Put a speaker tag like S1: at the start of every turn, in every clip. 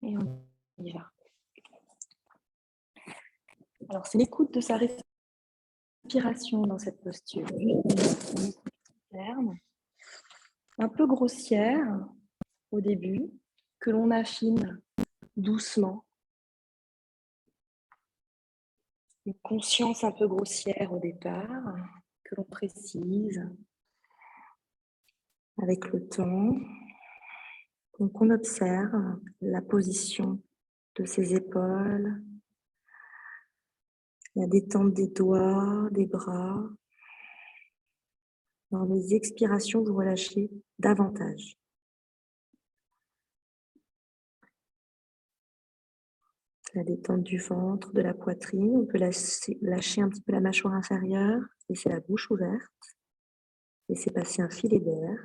S1: Et on y va. Alors, c'est l'écoute de sa respiration dans cette posture. Un peu grossière au début, que l'on affine doucement. Une conscience un peu grossière au départ, que l'on précise avec le temps. Donc, on observe la position de ses épaules, la détente des doigts, des bras. Dans les expirations, vous relâchez davantage. La détente du ventre, de la poitrine. On peut lâcher un petit peu la mâchoire inférieure, laisser la bouche ouverte, laisser passer un filet d'air.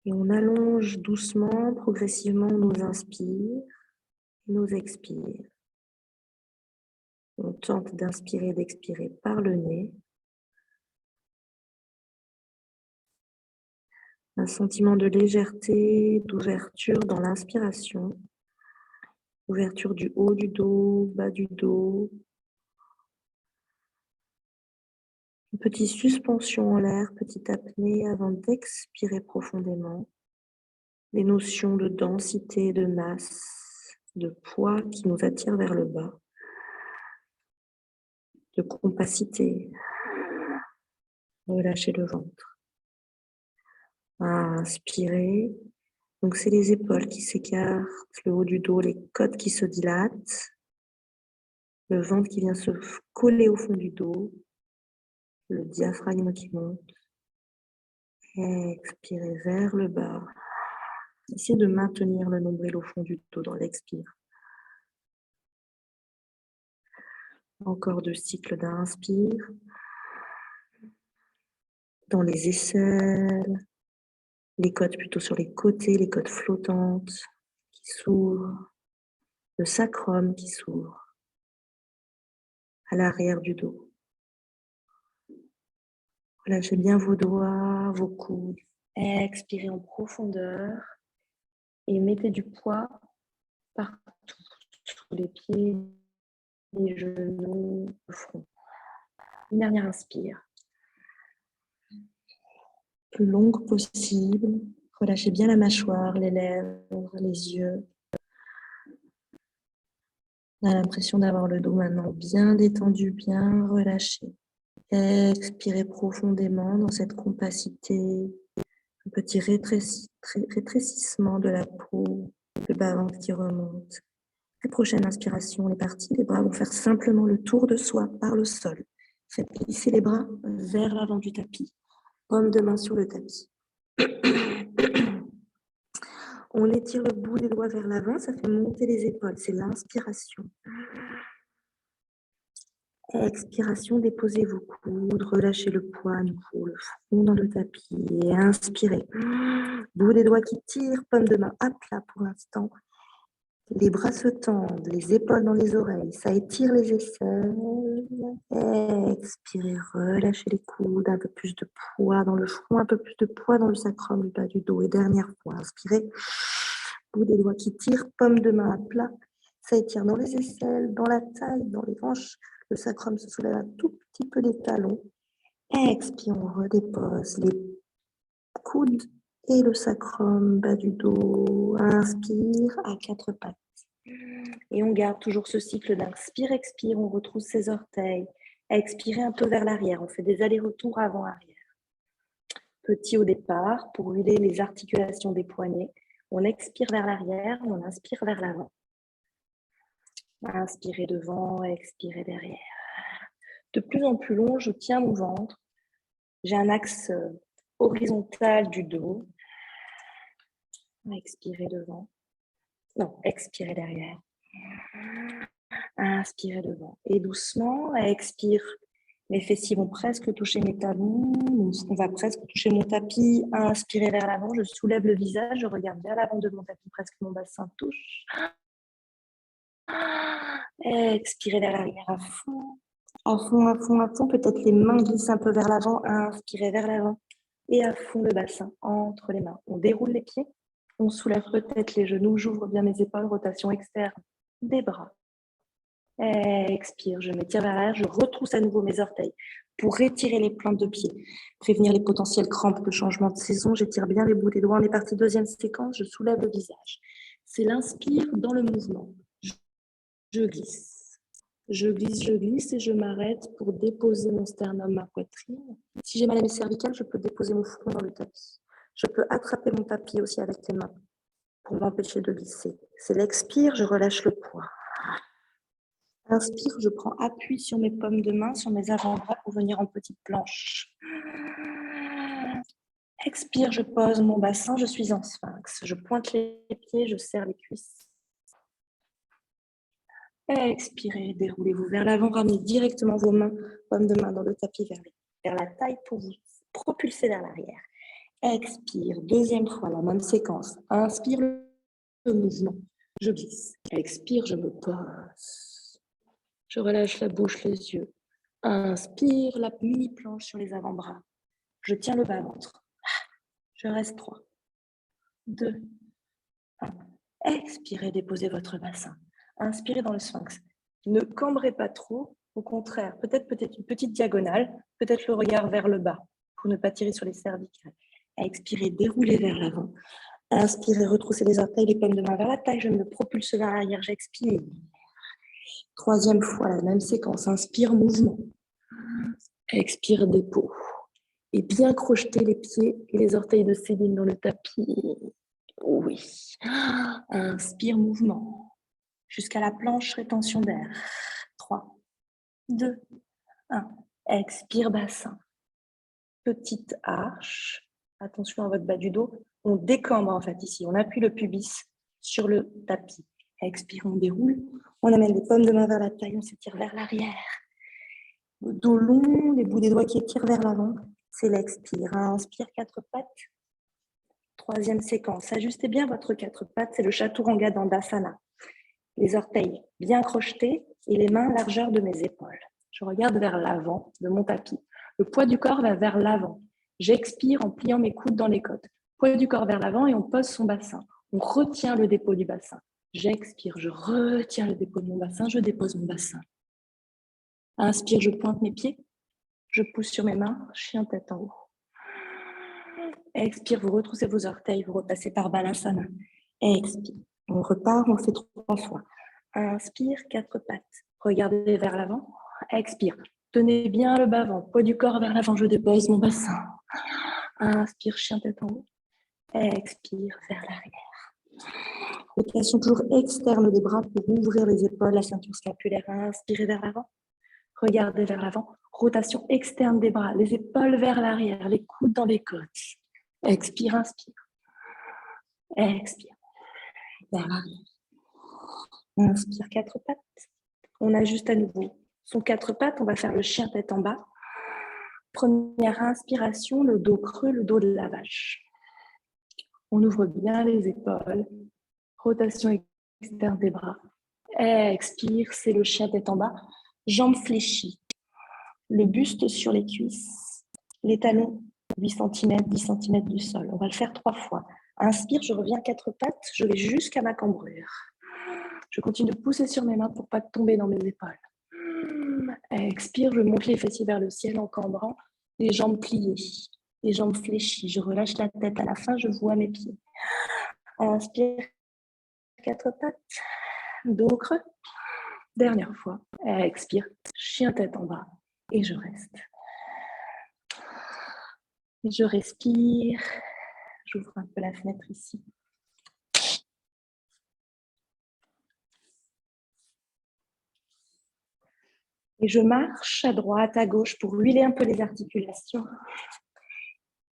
S1: Et on allonge doucement, progressivement nos inspires, nos expires. On tente d'inspirer et d'expirer par le nez. Un sentiment de légèreté, d'ouverture dans l'inspiration. Ouverture du haut du dos, bas du dos. Une petite suspension en l'air, petite apnée avant d'expirer profondément. Les notions de densité, de masse, de poids qui nous attirent vers le bas. De compacité. Relâchez le ventre. Inspirez. Donc, c'est les épaules qui s'écartent, le haut du dos, les côtes qui se dilatent, le ventre qui vient se coller au fond du dos, le diaphragme qui monte. Expirez vers le bas. Essayez de maintenir le nombril au fond du dos dans l'expire. Encore 2 cycles d'inspire. Dans les aisselles, les côtes plutôt sur les côtés, les côtes flottantes qui s'ouvrent, le sacrum qui s'ouvre à l'arrière du dos. Relâchez bien vos doigts, vos coudes. Expirez en profondeur et mettez du poids partout, sous les pieds, les genoux, le front. Une dernière inspire. Plus longue possible. Relâchez bien la mâchoire, les lèvres, les yeux. On a l'impression d'avoir le dos maintenant bien détendu, bien relâché. Expirez profondément dans cette compacité, un petit rétrécissement de la peau, le bas-ventre qui remonte. La prochaine inspiration est partie. Les bras vont faire simplement le tour de soi par le sol. Faites glisser les bras vers l'avant du tapis. Paume de main sur le tapis. On étire le bout des doigts vers l'avant, ça fait monter les épaules. C'est l'inspiration. Expiration, déposez vos coudes, relâchez le poids à nouveau, le front dans le tapis et inspirez. Bout des doigts qui tirent, paume de main à plat pour l'instant. Les bras se tendent, les épaules dans les oreilles, ça étire les aisselles. Expirez, relâchez les coudes, un peu plus de poids dans le front, un peu plus de poids dans le sacrum du bas du dos. Et dernière fois, inspirez. Bout des doigts qui tirent, paume de main à plat. Ça étire dans les aisselles, dans la taille, dans les hanches. Le sacrum se soulève un tout petit peu des talons. Expire, on redépose les coudes et le sacrum, bas du dos. Inspire à 4 pattes. Et on garde toujours ce cycle d'inspire-expire. On retrousse ses orteils. Expirez un peu vers l'arrière. On fait des allers-retours avant-arrière. Petit au départ pour huiler les articulations des poignets. On expire vers l'arrière, on inspire vers l'avant. Inspirez devant, expirez derrière. De plus en plus long, je tiens mon ventre. J'ai un axe horizontal du dos. Expirez devant. Non, expirez derrière. Inspirez devant. Et doucement, expire. Mes fessiers vont presque toucher mes talons. On va presque toucher mon tapis. Inspirez vers l'avant. Je soulève le visage. Je regarde vers l'avant de mon tapis. Presque mon bassin touche. Expirez vers l'arrière à fond. À fond, à fond, à fond. Peut-être les mains glissent un peu vers l'avant. Inspirez vers l'avant. Et à fond le bassin entre les mains. On déroule les pieds. On soulève peut-être les genoux, j'ouvre bien mes épaules, rotation externe des bras. Expire, je m'étire vers l'arrière, je retrousse à nouveau mes orteils pour étirer les plantes de pied, prévenir les potentielles crampes de changement de saison. J'étire bien les bouts des doigts. On est parti, deuxième séquence, je soulève le visage. C'est l'inspire dans le mouvement. Je glisse. Je glisse et je m'arrête pour déposer mon sternum, ma poitrine. Si j'ai mal à mes cervicales, je peux déposer mon front dans le tapis. Je peux attraper mon tapis aussi avec les mains pour m'empêcher de glisser. C'est l'expire, je relâche le poids. Inspire, je prends appui sur mes paumes de main, sur mes avant-bras pour venir en petite planche. Expire, je pose mon bassin, je suis en sphinx. Je pointe les pieds, je serre les cuisses. Expirez, déroulez-vous vers l'avant, ramenez directement vos mains, paumes de main dans le tapis vers la taille pour vous propulser vers l'arrière. Expire, deuxième fois, la même séquence. Inspire le mouvement, je glisse. Expire, je me pose. Je relâche la bouche, les yeux. Inspire, la mini-planche sur les avant-bras. Je tiens le bas-ventre. Je reste 3, 2, 1. Expirez, déposez votre bassin. Inspirez dans le sphinx. Ne cambrez pas trop. Au contraire, peut-être une petite diagonale, peut-être le regard vers le bas pour ne pas tirer sur les cervicales. Expirez, déroulez vers l'avant. Inspirez, retroussez les orteils, les paumes de main vers la taille. Je me propulse vers l'arrière, j'expire. Troisième fois, la même séquence. Inspire, mouvement. Expire, dépôt. Et bien crocheter les pieds et les orteils de Céline dans le tapis. Oui. Inspire, mouvement. Jusqu'à la planche, rétention d'air. 3, 2, 1. Expire, bassin. Petite arche. Attention à votre bas du dos. On décambre en fait ici. On appuie le pubis sur le tapis. Expire, on déroule. On amène les paumes de main vers la taille. On s'étire vers l'arrière. Le dos long, les bouts des doigts qui étirent vers l'avant. C'est l'expire. Inspire, 4 pattes. Troisième séquence. Ajustez bien votre 4 pattes. C'est le Chaturanga Dandasana. Les orteils bien crochetés et les mains largeur de mes épaules. Je regarde vers l'avant de mon tapis. Le poids du corps va vers l'avant. J'expire en pliant mes coudes dans les côtes. Poids du corps vers l'avant et on pose son bassin. On retient le dépôt du bassin. J'expire, je retiens le dépôt de mon bassin, je dépose mon bassin. Inspire, je pointe mes pieds. Je pousse sur mes mains, chien tête en haut. Expire, vous retroussez vos orteils, vous repassez par Balasana. Expire. On repart, on fait 3 fois. Inspire, 4 pattes. Regardez vers l'avant. Expire. Tenez bien le bas-ventre. Poids du corps vers l'avant, je dépose mon bassin. Inspire, chien tête en haut. Expire, vers l'arrière. Rotation toujours externe des bras pour ouvrir les épaules, la ceinture scapulaire. Inspirez vers l'avant. Regardez vers l'avant. Rotation externe des bras, les épaules vers l'arrière, les coudes dans les côtes. Expire, inspire. Expire. Vers l'arrière. Inspire, 4 pattes. On ajuste à nouveau. Son 4 pattes, on va faire le chien tête en bas. Première inspiration, le dos creux, le dos de la vache. On ouvre bien les épaules. Rotation externe des bras. Expire, c'est le chien tête en bas. Jambes fléchies. Le buste sur les cuisses. Les talons, 8 cm, 10 cm du sol. On va le faire 3 fois. Inspire, je reviens 4 pattes. Je vais jusqu'à ma cambrure. Je continue de pousser sur mes mains pour ne pas tomber dans mes épaules. Expire, je monte les fessiers vers le ciel en cambrant. Les jambes pliées, les jambes fléchies. Je relâche la tête. À la fin, je vois mes pieds. Inspire, 4 pattes. Dos creux. Dernière fois. Expire, chien tête en bas. Et je reste. Et je respire. J'ouvre un peu la fenêtre ici. Et je marche à droite, à gauche pour huiler un peu les articulations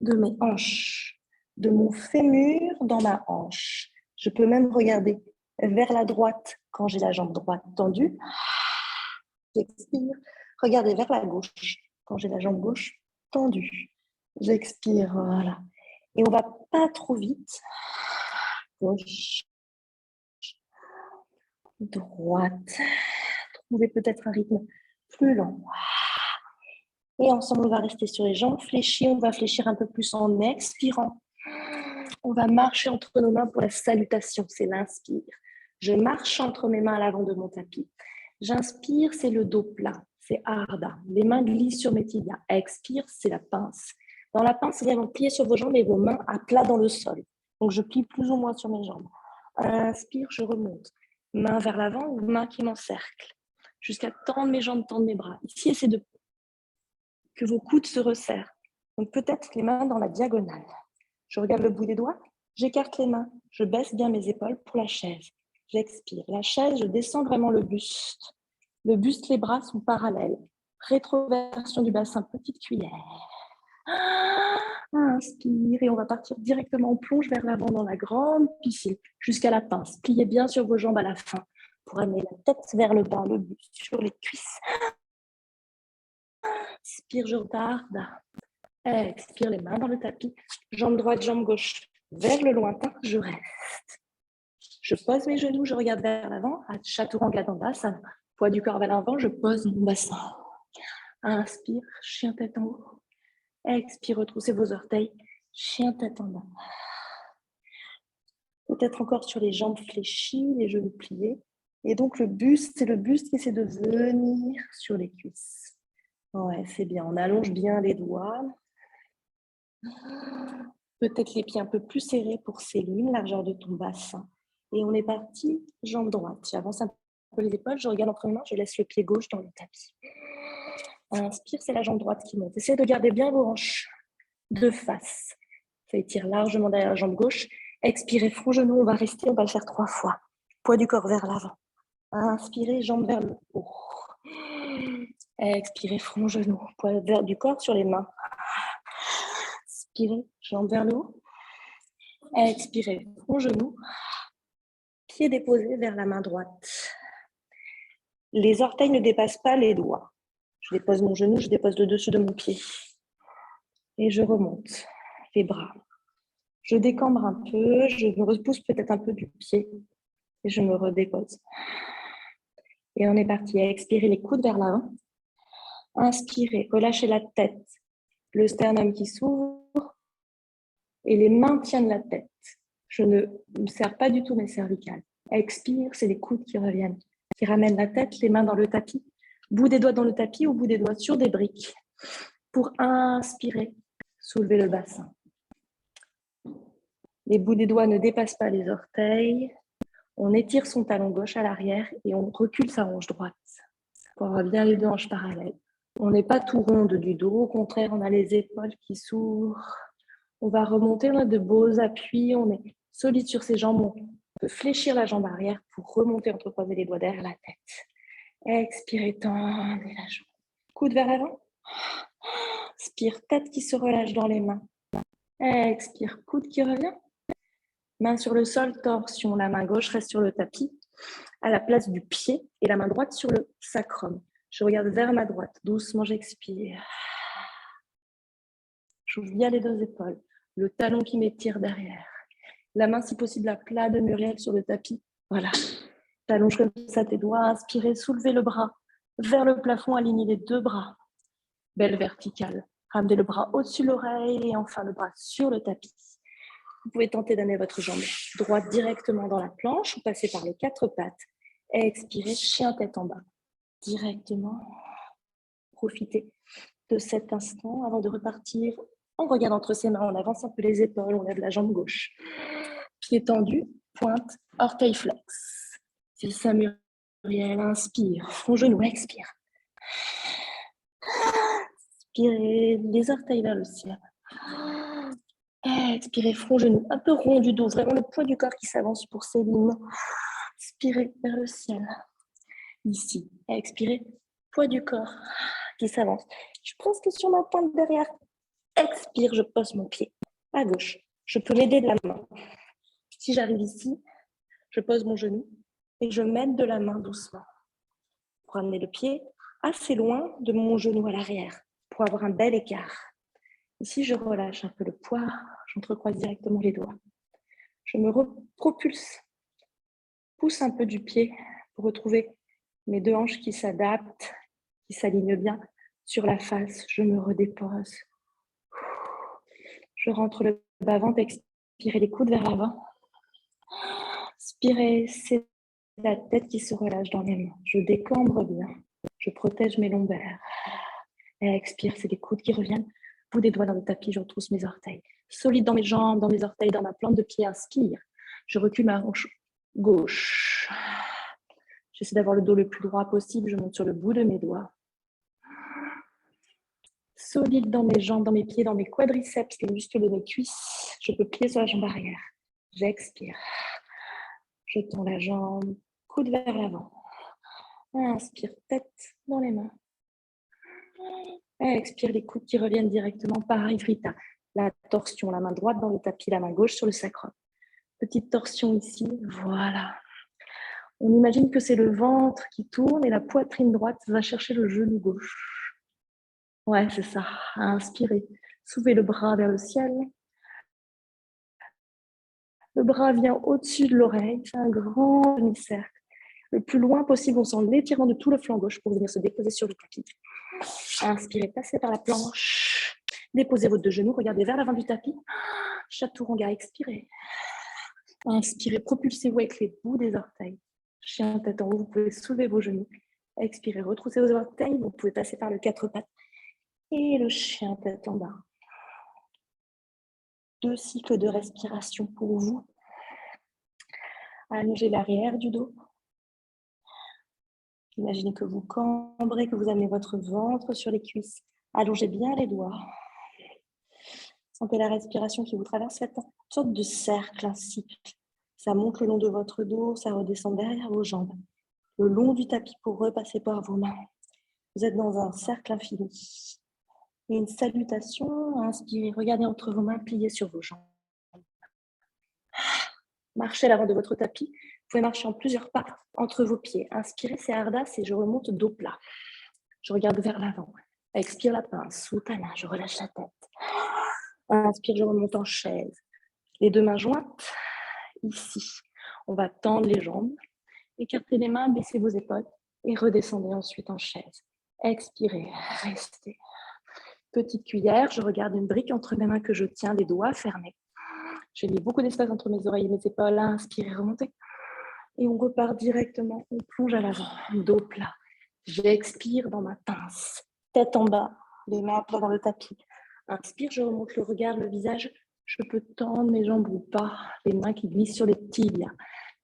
S1: de mes hanches, de mon fémur dans ma hanche. Je peux même regarder vers la droite quand j'ai la jambe droite tendue. J'expire. Regardez vers la gauche quand j'ai la jambe gauche tendue. J'expire, voilà. Et on va pas trop vite. Gauche, droite. Trouvez peut-être un rythme plus lent. Et ensemble, on va rester sur les jambes fléchies. On va fléchir un peu plus en expirant. On va marcher entre nos mains pour la salutation, c'est l'inspire. Je marche entre mes mains à l'avant de mon tapis. J'inspire, c'est le dos plat, c'est Ardha. Les mains glissent sur mes tibias. Expire, c'est la pince. Dans la pince, vous allez plier sur vos jambes et vos mains à plat dans le sol. Donc, je plie plus ou moins sur mes jambes. Inspire, je remonte. Main vers l'avant ou main qui m'encercle. Jusqu'à tendre mes jambes, tendre mes bras. Ici, essayez de que vos coudes se resserrent. Donc, peut-être les mains dans la diagonale. Je regarde le bout des doigts. J'écarte les mains. Je baisse bien mes épaules pour la chaise. J'expire. La chaise, je descends vraiment le buste. Le buste, les bras sont parallèles. Rétroversion du bassin, petite cuillère. Inspire et on va partir directement en plonge vers l'avant dans la grande piscine jusqu'à la pince. Pliez bien sur vos jambes à la fin pour amener la tête vers le bas, le buste sur les cuisses. Inspire, je retarde. Expire, les mains dans le tapis. Jambe droite, jambe gauche vers le lointain, je reste. Je pose mes genoux, je regarde vers l'avant, à Chaturanga Dandasana. Poids du corps vers l'avant, je pose mon bassin. Inspire, chien tête en haut. Expire, retroussez vos orteils. Chien tête en bas. Peut-être encore sur les jambes fléchies, les genoux pliés. Et donc le buste, c'est le buste qui essaie de venir sur les cuisses. Ouais, c'est bien. On allonge bien les doigts. Peut-être les pieds un peu plus serrés pour Céline, largeur de ton bassin. Et on est parti, jambe droite. J'avance un peu les épaules, je regarde entre mes mains, je laisse le pied gauche dans le tapis. Inspire, c'est la jambe droite qui monte. Essayez de garder bien vos hanches de face. Ça étire largement derrière la jambe gauche. Expirez, front, genou, on va rester, on va le faire 3 fois. Poids du corps vers l'avant. Inspirez, jambes vers le haut. Expirez, front, genou, poids du corps sur les mains. Inspirez, jambes vers le haut. Expirez, front, genou. Pied déposé vers la main droite. Les orteils ne dépassent pas les doigts. Je dépose mon genou, je dépose le dessus de mon pied. Et je remonte les bras. Je décambre un peu, je me repousse peut-être un peu du pied et je me redépose. Et on est parti. Expirez les coudes vers l'avant. Inspirez, relâchez la tête. Le sternum qui s'ouvre et les mains tiennent la tête. Je ne me serre pas du tout mes cervicales. Expire, c'est les coudes qui reviennent, qui ramènent la tête, les mains dans le tapis. Bout des doigts dans le tapis ou bout des doigts sur des briques. Pour inspirer, soulevez le bassin. Les bouts des doigts ne dépassent pas les orteils. On étire son talon gauche à l'arrière et on recule sa hanche droite pour avoir bien les deux hanches parallèles. On n'est pas tout ronde du dos, au contraire, on a les épaules qui s'ouvrent. On va remonter, on a de beaux appuis, on est solide sur ses jambes. On peut fléchir la jambe arrière pour remonter, entrecroiser les doigts derrière la tête. Expirez, tendez la jambe. Coude vers l'avant. Inspire, tête qui se relâche dans les mains. Expire, coude qui revient. Main sur le sol, torsion. La main gauche reste sur le tapis à la place du pied et la main droite sur le sacrum. Je regarde vers ma droite. Doucement, j'expire. J'ouvre bien les deux épaules. Le talon qui m'étire derrière. La main, si possible, à plat de Muriel sur le tapis. Voilà. T'allonges comme ça tes doigts. Inspirez, soulevez le bras vers le plafond. Alignez les deux bras. Belle verticale. Ramenez le bras au-dessus de l'oreille et enfin le bras sur le tapis. Vous pouvez tenter d'amener votre jambe droite directement dans la planche ou passer par les 4 pattes. Expirez, chien tête en bas. Directement. Profitez de cet instant avant de repartir. On regarde entre ses mains, on avance un peu les épaules, on lève la jambe gauche. Pied tendu, pointe, orteil flex. C'est ça, Muriel. Inspire, front genou, expire. Expirez, les orteils vers le ciel. Expirez, front, genou, un peu rond du dos, vraiment le poids du corps qui s'avance pour Céline. Expirez vers le ciel. Ici, expirez, poids du corps qui s'avance. Je suis presque sur ma pointe derrière. Expire, je pose mon pied à gauche. Je peux m'aider de la main. Si j'arrive ici, je pose mon genou et je m'aide de la main doucement pour amener le pied assez loin de mon genou à l'arrière pour avoir un bel écart. Ici, je relâche un peu le poids, j'entrecroise directement les doigts. Je me propulse, pousse un peu du pied pour retrouver mes deux hanches qui s'adaptent, qui s'alignent bien sur la face. Je me redépose. Je rentre le bas-ventre, Inspirez les coudes vers l'avant. Expirez, c'est la tête qui se relâche dans les mains. Je décambre bien. Je protège mes lombaires. Et expire, c'est les coudes qui reviennent. Bout des doigts dans le tapis, je retrousse mes orteils. Solide dans mes jambes, dans mes orteils, dans ma plante de pied. Inspire. Je recule ma hanche gauche. J'essaie d'avoir le dos le plus droit possible. Je monte sur le bout de mes doigts. Solide dans mes jambes, dans mes pieds, dans mes quadriceps, les muscles de mes cuisses. Je peux plier sur la jambe arrière. J'expire. Je tends la jambe, coude vers l'avant. Inspire, tête dans les mains. Expire, les coudes qui reviennent directement. Pareil, Vrita. La torsion, la main droite dans le tapis, la main gauche sur le sacrum. Petite torsion ici, voilà. On imagine que c'est le ventre qui tourne et la poitrine droite va chercher le genou gauche. Ouais, c'est ça. Inspirez. Soulevez le bras vers le ciel. Le bras vient au-dessus de l'oreille. C'est un grand demi-cercle. Le plus loin possible, on sent l'étirement de tout le flanc gauche pour venir se déposer sur le tapis. Inspirez, passez par la planche. Déposez vos deux genoux, regardez vers l'avant du tapis. Chaturanga, expirez. Inspirez, propulsez-vous avec les bouts des orteils. Chien tête en haut, vous pouvez soulever vos genoux. Expirez, retroussez vos orteils. Vous pouvez passer par le quatre pattes. Et le chien tête en bas. 2 cycles de respiration pour vous. Allongez l'arrière du dos. Imaginez que vous cambrez, que vous amenez votre ventre sur les cuisses. Allongez bien les doigts. Sentez la respiration qui vous traverse. Faites une sorte de cercle, un cycle. Ça monte le long de votre dos, ça redescend derrière vos jambes. Le long du tapis pour repasser par vos mains. Vous êtes dans un cercle infini. Et une salutation, inspirez, regardez entre vos mains, pliées sur vos jambes. Marchez à l'avant de votre tapis. Vous pouvez marcher en plusieurs pas entre vos pieds. Inspirez, c'est Ardha, et je remonte dos plat. Je regarde vers l'avant. Expire la pince, Uttanasana, je relâche la tête. Inspire, je remonte en chaise. Les deux mains jointes, ici. On va tendre les jambes. Écartez les mains, baissez vos épaules et redescendez ensuite en chaise. Expirez, restez. Petite cuillère, je regarde une brique entre mes mains que je tiens, les doigts fermés. J'ai mis beaucoup d'espace entre mes oreilles et mes épaules. Inspirez, remontez. Et on repart directement, on plonge à l'avant, dos plat. J'expire dans ma pince, tête en bas, les mains à plat dans le tapis. Inspire, je remonte le regard, le visage. Je peux tendre mes jambes ou pas, les mains qui glissent sur les tibias.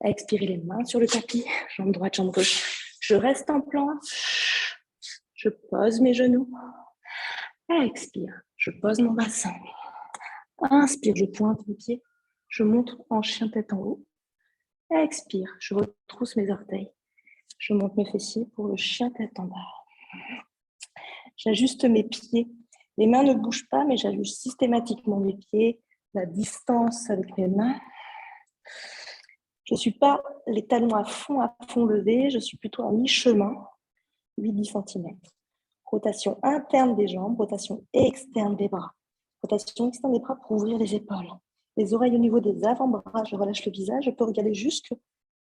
S1: Expirez les mains sur le tapis, jambe droite, jambe gauche. Je reste en planche. Je pose mes genoux. Expire, je pose mon bassin. Inspire, je pointe mes pieds. Je monte en chien tête en haut. Expire, je retrousse mes orteils. Je monte mes fessiers pour le chien tête en bas. J'ajuste mes pieds. Les mains ne bougent pas, mais j'ajuste systématiquement mes pieds, la distance avec mes mains. Je ne suis pas les talons à fond levés, je suis plutôt à mi-chemin, 8-10 cm. Rotation interne des jambes, rotation externe des bras. Rotation externe des bras pour ouvrir les épaules. Les oreilles au niveau des avant-bras, je relâche le visage, je peux regarder jusque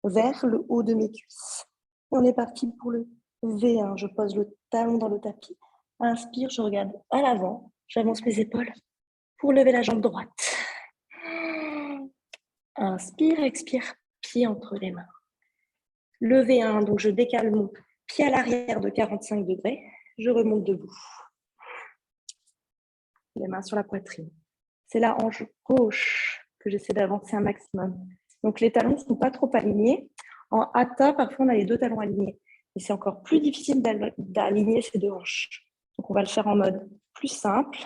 S1: vers le haut de mes cuisses. Et on est parti pour le V1. Je pose le talon dans le tapis. Inspire, je regarde à l'avant. J'avance mes épaules pour lever la jambe droite. Inspire, expire, pied entre les mains. Le V1, donc je décale mon pied à l'arrière de 45 degrés. Je remonte debout. Les mains sur la poitrine. C'est la hanche gauche que j'essaie d'avancer un maximum. Donc les talons ne sont pas trop alignés. En hatha, parfois on a les deux talons alignés. Et c'est encore plus difficile d'aligner ces deux hanches. Donc on va le faire en mode plus simple.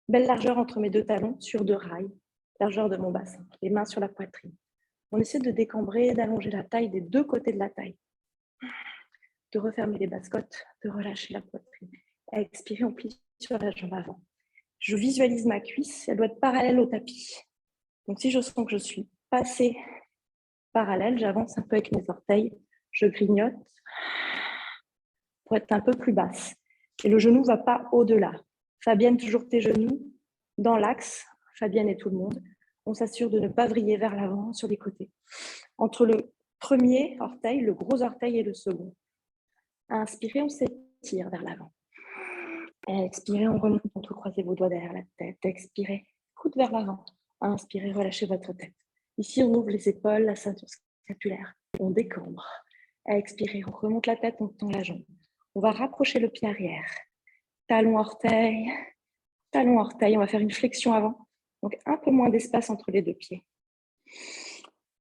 S1: Belle largeur entre mes deux talons sur deux rails. Largeur de mon bassin. Les mains sur la poitrine. On essaie de décambrer, d'allonger la taille des deux côtés de la taille. De refermer les basses-côtes, de relâcher la poitrine. À expirer, on plie sur la jambe avant. Je visualise ma cuisse, elle doit être parallèle au tapis. Donc si je sens que je suis passée parallèle, j'avance un peu avec mes orteils, je grignote pour être un peu plus basse. Et le genou ne va pas au-delà. Fabienne, toujours tes genoux dans l'axe. Fabienne et tout le monde. On s'assure de ne pas vriller vers l'avant sur les côtés. Entre le premier orteil, le gros orteil et le second. Inspirez, on s'étire vers l'avant. Expirez, on remonte, on croisez vos doigts derrière la tête. Expirez, coude vers l'avant. Inspirez, relâchez votre tête. Ici, on ouvre les épaules, la ceinture scapulaire. On décambre. Expirez, on remonte la tête, on tend la jambe. On va rapprocher le pied arrière. Talon, orteil. Talon, orteil. On va faire une flexion avant. Donc, un peu moins d'espace entre les deux pieds.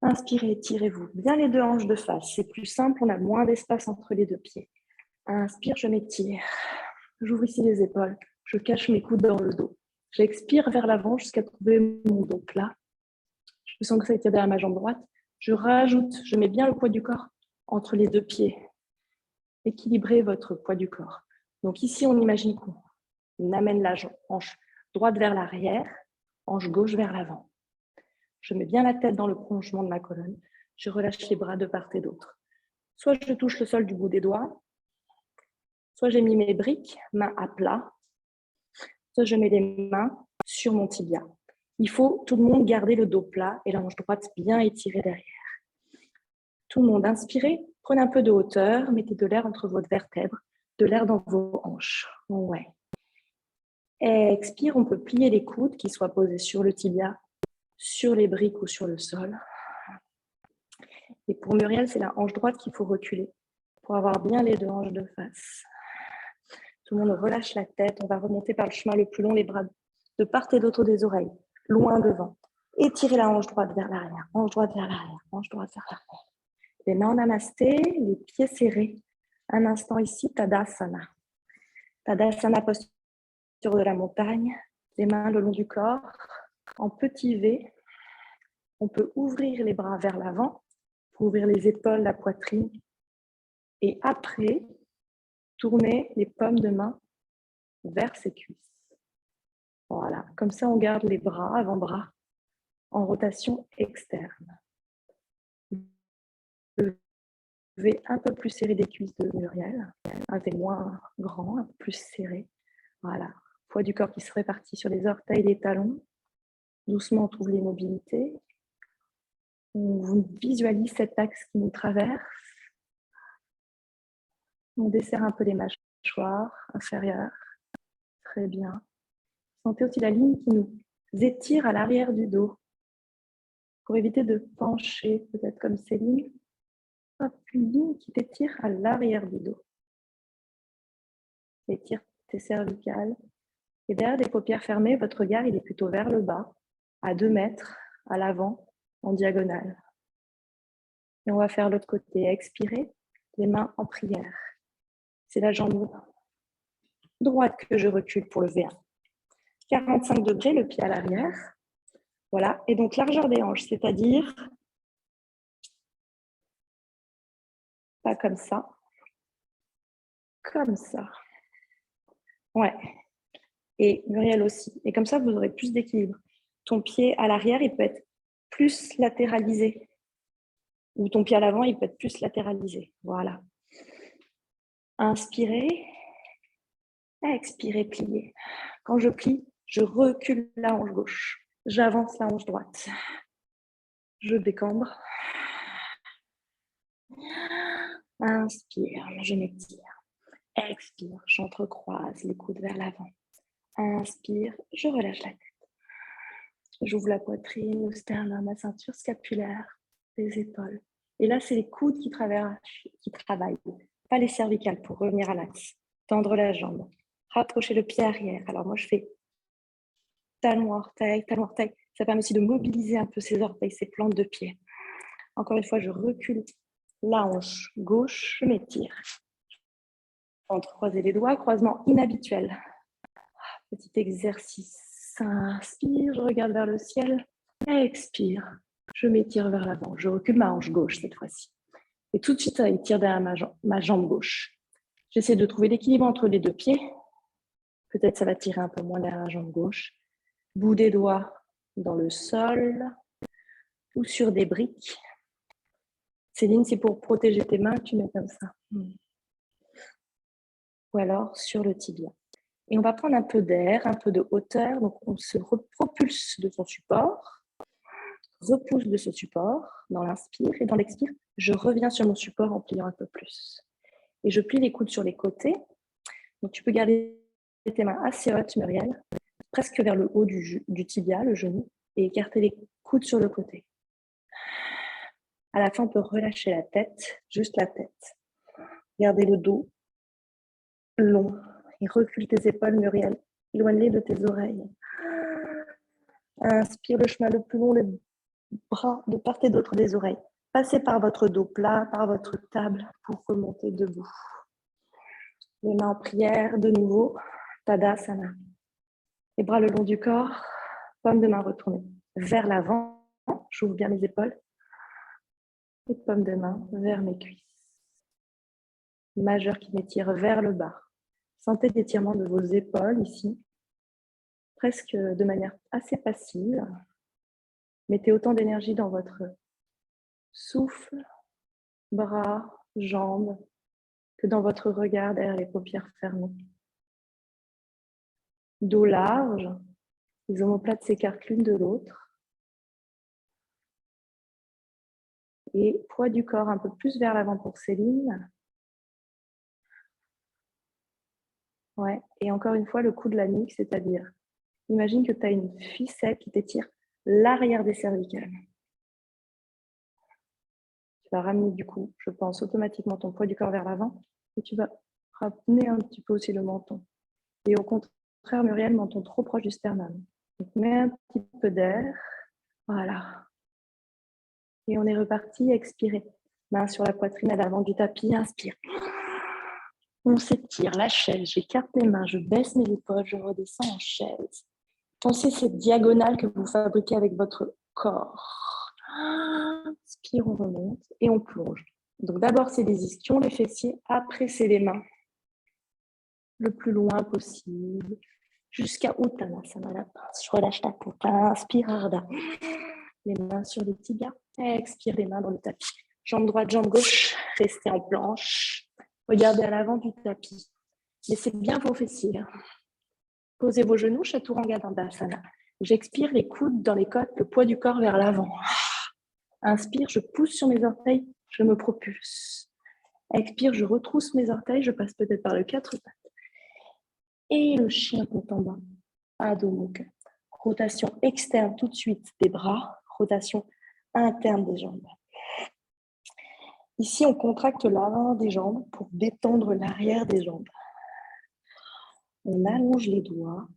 S1: Inspirez, étirez-vous. Bien les deux hanches de face. C'est plus simple, on a moins d'espace entre les deux pieds. Inspire, je m'étire. J'ouvre ici les épaules. Je cache mes coudes dans le dos. J'expire vers l'avant jusqu'à trouver mon dos plat. Je sens que ça étire derrière ma jambe droite. Je rajoute, je mets bien le poids du corps entre les deux pieds. Équilibrez votre poids du corps. Donc ici, on imagine qu'on amène la hanche droite vers l'arrière, hanche gauche vers l'avant. Je mets bien la tête dans le prolongement de ma colonne. Je relâche les bras de part et d'autre. Soit je touche le sol du bout des doigts, soit j'ai mis mes briques, mains à plat, soit je mets les mains sur mon tibia. Il faut, tout le monde, garder le dos plat et la hanche droite bien étirée derrière. Tout le monde, inspirez, prenez un peu de hauteur, mettez de l'air entre vos vertèbres, de l'air dans vos hanches. Ouais. Expire, on peut plier les coudes qui soient posés sur le tibia, sur les briques ou sur le sol. Et pour Muriel, c'est la hanche droite qu'il faut reculer pour avoir bien les deux hanches de face. Tout le monde relâche la tête, on va remonter par le chemin le plus long, les bras de part et d'autre des oreilles, loin devant. Étirez la hanche droite vers l'arrière, hanche droite vers l'arrière, hanche droite vers l'arrière. Les mains en namasté, les pieds serrés. Un instant ici, Tadasana. Tadasana, posture de la montagne, les mains le long du corps. En petit V, on peut ouvrir les bras vers l'avant, pour ouvrir les épaules, la poitrine. Et après, tourner les paumes de main vers ses cuisses. Voilà, comme ça on garde les bras, avant-bras, en rotation externe. Je vais un peu plus serrer les cuisses de Muriel, un peu moins grand, un peu plus serré. Voilà, poids du corps qui se répartit sur les orteils, les talons. Doucement, on trouve les mobilités. On visualise cet axe qui nous traverse. On desserre un peu les mâchoires inférieures. Très bien. Sentez aussi la ligne qui nous étire à l'arrière du dos. Pour éviter de pencher, peut-être comme Céline. Hop, une ligne qui t'étire à l'arrière du dos. Étire tes cervicales. Et derrière des paupières fermées, votre regard il est plutôt vers le bas, à 2 mètres, à l'avant, en diagonale. Et on va faire l'autre côté. Expirez, les mains en prière. C'est la jambe droite que je recule pour le V1. 45 degrés, le pied à l'arrière. Voilà, et donc largeur des hanches, c'est-à-dire pas comme ça, comme ça. Ouais. Et Muriel aussi. Et comme ça, vous aurez plus d'équilibre. Ton pied à l'arrière, il peut être plus latéralisé. Ou ton pied à l'avant, il peut être plus latéralisé. Voilà. Inspirez. Expirez, pliez. Quand je plie, je recule la hanche gauche. J'avance la hanche droite. Je décambre. Inspire, je m'étire. Expire, j'entrecroise les coudes vers l'avant. Inspire, je relâche la tête. J'ouvre la poitrine, le sternum, la ceinture scapulaire, les épaules. Et là, c'est les coudes qui travaillent, pas les cervicales pour revenir à l'axe. Tendre la jambe, rapprocher le pied arrière. Alors moi, je fais talon, orteil, talon, orteil. Ça permet aussi de mobiliser un peu ces orteils, ces plantes de pied. Encore une fois, je recule la hanche gauche, je m'étire. Entrecroiser les doigts, croisement inhabituel. Petit exercice. Inspire, je regarde vers le ciel. Expire, je m'étire vers l'avant. Je recule ma hanche gauche cette fois-ci. Et tout de suite, ça étire derrière ma jambe gauche. J'essaie de trouver l'équilibre entre les deux pieds. Peut-être ça va tirer un peu moins derrière la jambe gauche. Bout des doigts dans le sol ou sur des briques. Céline, c'est pour protéger tes mains que tu mets comme ça. Ou alors sur le tibia. Et on va prendre un peu d'air, un peu de hauteur. Donc, on se propulse de son support, repousse de ce support dans l'inspire. Et dans l'expire, je reviens sur mon support en pliant un peu plus. Et je plie les coudes sur les côtés. Donc, tu peux garder tes mains assez hautes, Muriel, presque vers le haut du tibia, le genou. et écartez les coudes sur le côté. À la fin, on peut relâcher la tête, juste la tête. Gardez le dos long et recule tes épaules, Muriel. Éloigne-les de tes oreilles. Inspire le chemin le plus long, les bras de part et d'autre des oreilles. Passez par votre dos plat, par votre table pour remonter debout. Les mains en prière, de nouveau, Tadasana. Les bras le long du corps, paume de main retournée vers l'avant. J'ouvre bien les épaules. Et paume de main vers mes cuisses. Majeur qui m'étire vers le bas. Sentez l'étirement de vos épaules ici, presque de manière assez passive. Mettez autant d'énergie dans votre souffle, bras, jambes, que dans votre regard derrière les paupières fermées. Dos large, les omoplates s'écartent l'une de l'autre. Et poids du corps un peu plus vers l'avant pour Céline. Ouais. Et encore une fois, le cou de la nuque, c'est-à-dire, imagine que tu as une ficelle qui t'étire l'arrière des cervicales. Tu vas ramener du coup, je pense, automatiquement ton poids du corps vers l'avant et tu vas ramener un petit peu aussi le menton. Et au contraire, Muriel, menton trop proche du sternum. Donc, mets un petit peu d'air. Voilà. Et on est reparti. Expirez. Main sur la poitrine à l'avant du tapis. Inspire. On s'étire, la chaise. J'écarte mes mains, je baisse mes épaules, je redescends en chaise. Pensez cette diagonale que vous fabriquez avec votre corps. Inspire, on remonte et on plonge. Donc d'abord, c'est les ischions, les fessiers. Après, c'est les mains. Le plus loin possible. Jusqu'à Uttanasana, la pince. Je relâche la tête. Inspire, Ardha. Les mains sur les tibias. Expire, les mains dans le tapis. Jambe droite, jambe gauche. Restez en planche. Regardez à l'avant du tapis. Laissez bien vos fessiers. Posez vos genoux, Chaturanga Dandasana. J'expire, les coudes dans les côtes, le poids du corps vers l'avant. Inspire, je pousse sur mes orteils, je me propulse. Expire, je retrousse mes orteils, je passe peut-être par le 4 pattes. Et le chien compte en bas. Adho Mukha. Rotation externe tout de suite des bras, rotation interne des jambes. Ici, on contracte l'avant des jambes pour détendre l'arrière des jambes. On allonge les doigts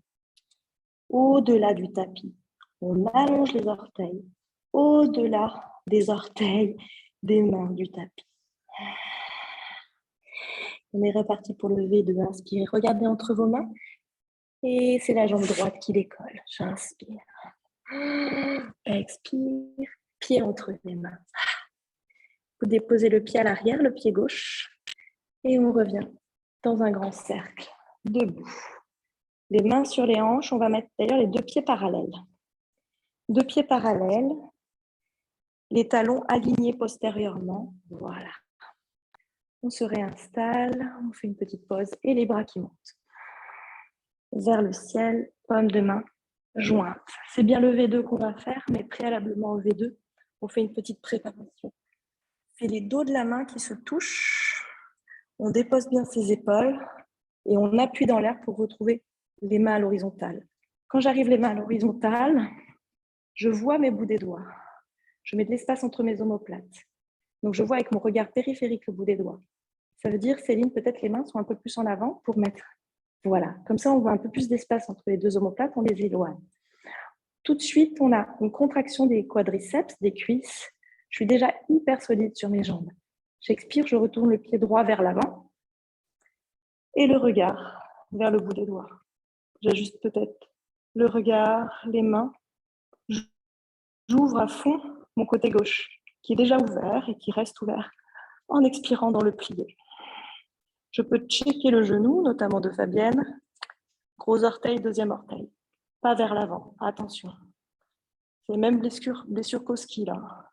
S1: au-delà du tapis. On allonge les orteils au-delà des orteils des mains du tapis. On est reparti pour le V2. Inspirez, regardez entre vos mains. Et c'est la jambe droite qui décolle. J'inspire. Expire. Pied entre les mains. Vous déposez le pied à l'arrière, le pied gauche. Et on revient dans un grand cercle. Debout. Les mains sur les hanches. On va mettre d'ailleurs les deux pieds parallèles. Deux pieds parallèles. Les talons alignés postérieurement. Voilà. On se réinstalle. On fait une petite pause. Et les bras qui montent. Vers le ciel, paume de main jointe. C'est bien le V2 qu'on va faire, mais préalablement au V2, on fait une petite préparation. C'est les dos de la main qui se touchent. On dépose bien ses épaules et on appuie dans l'air pour retrouver les mains à l'horizontale. Quand j'arrive les mains à l'horizontale, je vois mes bouts des doigts. Je mets de l'espace entre mes omoplates. Donc je vois avec mon regard périphérique le bout des doigts. Ça veut dire, Céline, peut-être les mains sont un peu plus en avant pour mettre. Voilà, comme ça, on voit un peu plus d'espace entre les deux omoplates, on les éloigne. Tout de suite, on a une contraction des quadriceps, des cuisses. Je suis déjà hyper solide sur mes jambes. J'expire, je retourne le pied droit vers l'avant et le regard vers le bout des doigts. J'ajuste peut-être le regard, les mains. J'ouvre à fond mon côté gauche, qui est déjà ouvert et qui reste ouvert en expirant dans le plié. Je peux checker le genou, notamment de Fabienne. Gros orteil, deuxième orteil. Pas vers l'avant, attention. C'est même blessure qu'au ski là.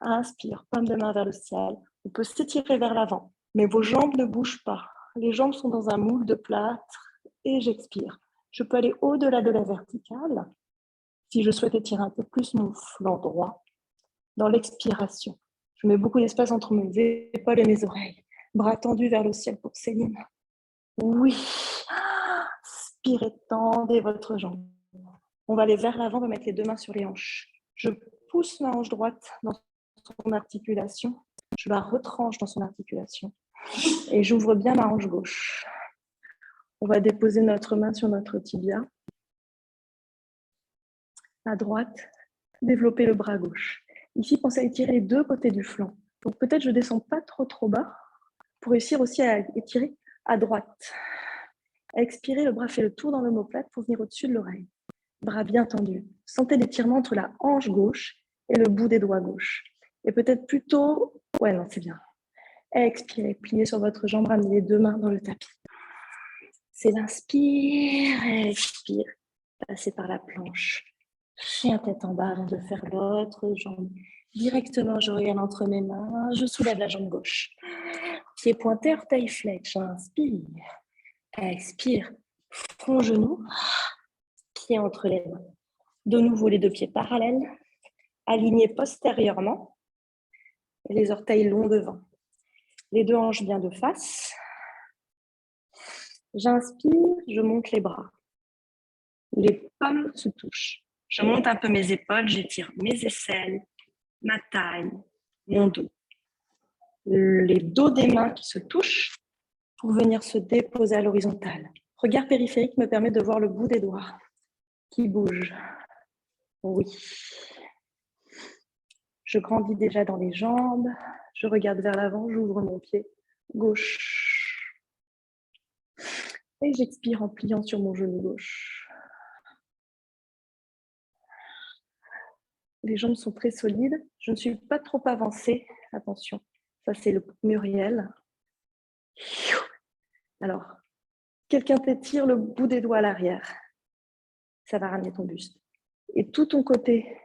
S1: Inspire, paume de main vers le ciel. On peut s'étirer vers l'avant, mais vos jambes ne bougent pas. Les jambes sont dans un moule de plâtre et j'expire. Je peux aller au-delà de la verticale si je souhaite étirer un peu plus mon flanc droit dans l'expiration. Je mets beaucoup d'espace entre mes épaules et mes oreilles. Bras tendus vers le ciel pour Céline. Oui. Inspirez, tendez votre jambe. On va aller vers l'avant, on va mettre les deux mains sur les hanches. Je pousse ma hanche droite dans son articulation. Je la retranche dans son articulation. Et j'ouvre bien ma hanche gauche. On va déposer notre main sur notre tibia. À droite, développer le bras gauche. Ici, pensez à étirer les deux côtés du flanc. Donc peut-être je ne descends pas trop bas pour réussir aussi à étirer à droite. Expirez, le bras fait le tour dans l'omoplate pour venir au-dessus de l'oreille. Bras bien tendus. Sentez l'étirement entre la hanche gauche et le bout des doigts gauche. Et peut-être plutôt... Ouais, non, c'est bien. Expirez, pliez sur votre jambe, ramenez les deux mains dans le tapis. C'est l'inspire, expire. Passez par la planche. Chien tête en bas avant de faire l'autre jambe. Directement, je regarde entre mes mains. Je soulève la jambe gauche. Pied pointé, orteil flex. J'inspire. Expire. Front, genou. Pied entre les mains. De nouveau, les deux pieds parallèles. Alignés postérieurement. Et les orteils longs devant. Les deux hanches bien de face. J'inspire, je monte les bras. Les paumes se touchent. Je monte un peu mes épaules, j'étire mes aisselles, ma taille, mon dos. Les dos des mains qui se touchent pour venir se déposer à l'horizontale. Regard périphérique me permet de voir le bout des doigts qui bougent. Oui. Je grandis déjà dans les jambes. Je regarde vers l'avant, j'ouvre mon pied gauche. Et j'expire en pliant sur mon genou gauche. Les jambes sont très solides. Je ne suis pas trop avancée. Attention, ça c'est le Muriel. Alors, quelqu'un t'étire le bout des doigts à l'arrière. Ça va ramener ton buste. Et tout ton côté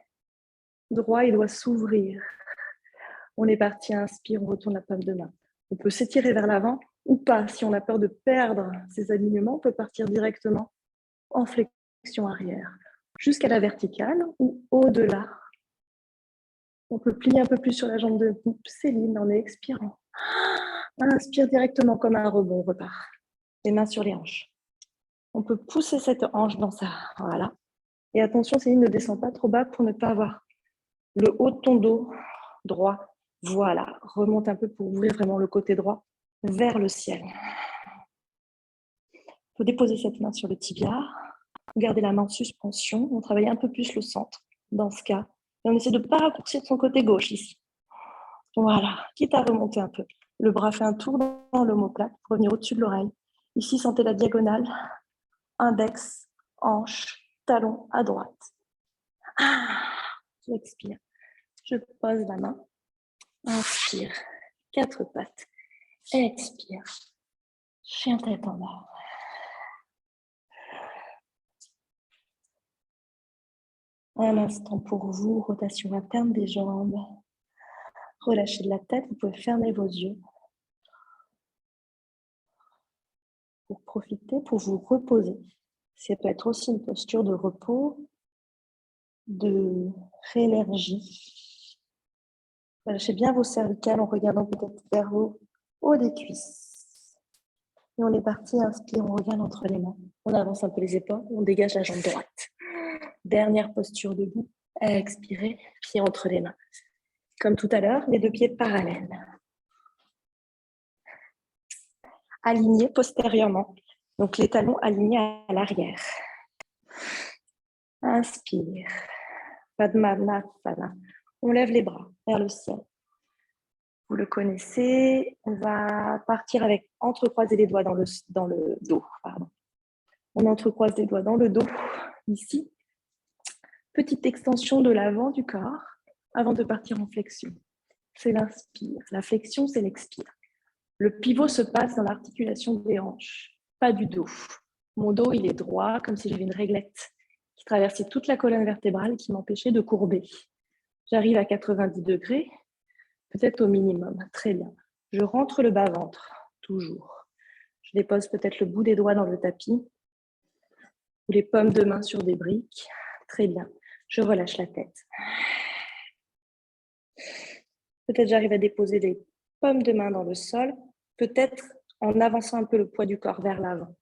S1: droit, il doit s'ouvrir. On est parti, inspire, on retourne la paume de main. On peut s'étirer vers l'avant ou pas. Si on a peur de perdre ses alignements, on peut partir directement en flexion arrière, jusqu'à la verticale ou au-delà. On peut plier un peu plus sur la jambe de Céline en expirant. Inspire directement comme un rebond, on repart. Les mains sur les hanches. On peut pousser cette hanche dans ça. Voilà. Et attention, Céline, ne descend pas trop bas pour ne pas avoir le haut de ton dos droit. Voilà. Remonte un peu pour ouvrir vraiment le côté droit vers le ciel. On peut déposer cette main sur le tibia. Garder la main en suspension. On travaille un peu plus le centre dans ce cas. Et on essaie de ne pas raccourcir de son côté gauche ici. Voilà. Quitte à remonter un peu. Le bras fait un tour dans l'omoplate pour revenir au-dessus de l'oreille. Ici, sentez la diagonale. Index, hanche, talon à droite. J'expire. Je pose la main. Inspire. 4 pattes. Expire. Chien tête en bas. Un instant pour vous. Rotation interne des jambes. Relâchez de la tête. Vous pouvez fermer vos yeux. Pour profiter, pour vous reposer. Ça peut être aussi une posture de repos, de réénergie. Relâchez bien vos cervicales en regardant peut-être vers le haut des cuisses. Et on est parti, inspire, on regarde entre les mains. On avance un peu les épaules, on dégage la jambe droite. Dernière posture debout, expirez, pied entre les mains. Comme tout à l'heure, les deux pieds parallèles. Alignés postérieurement, donc les talons alignés à l'arrière. Inspire. Padmanabhasana. On lève les bras vers le ciel. Vous le connaissez. On va partir avec entrecroiser les doigts dans le dos. Pardon. On entrecroise les doigts dans le dos, ici. Petite extension de l'avant du corps avant de partir en flexion. C'est l'inspire. La flexion, c'est l'expire. Le pivot se passe dans l'articulation des hanches, pas du dos. Mon dos, il est droit, comme si j'avais une réglette qui traversait toute la colonne vertébrale et qui m'empêchait de courber. J'arrive à 90 degrés, peut-être au minimum. Très bien. Je rentre le bas-ventre, toujours. Je dépose peut-être le bout des doigts dans le tapis ou les paumes de main sur des briques. Très bien. Je relâche la tête. Peut-être j'arrive à déposer les paumes de main dans le sol, peut-être en avançant un peu le poids du corps vers l'avant.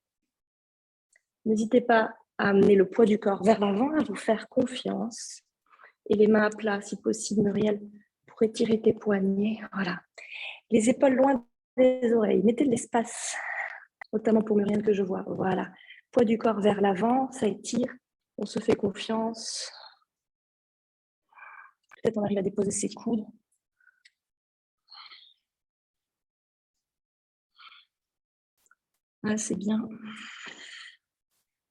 S1: N'hésitez pas à amener le poids du corps vers l'avant, à vous faire confiance. Et les mains à plat, si possible, Muriel, pour étirer tes poignets. Voilà. Les épaules loin des oreilles. Mettez de l'espace, notamment pour Muriel que je vois. Voilà. Poids du corps vers l'avant, ça étire. On se fait confiance. Peut-être on arrive à déposer ses coudes. Ah, c'est bien.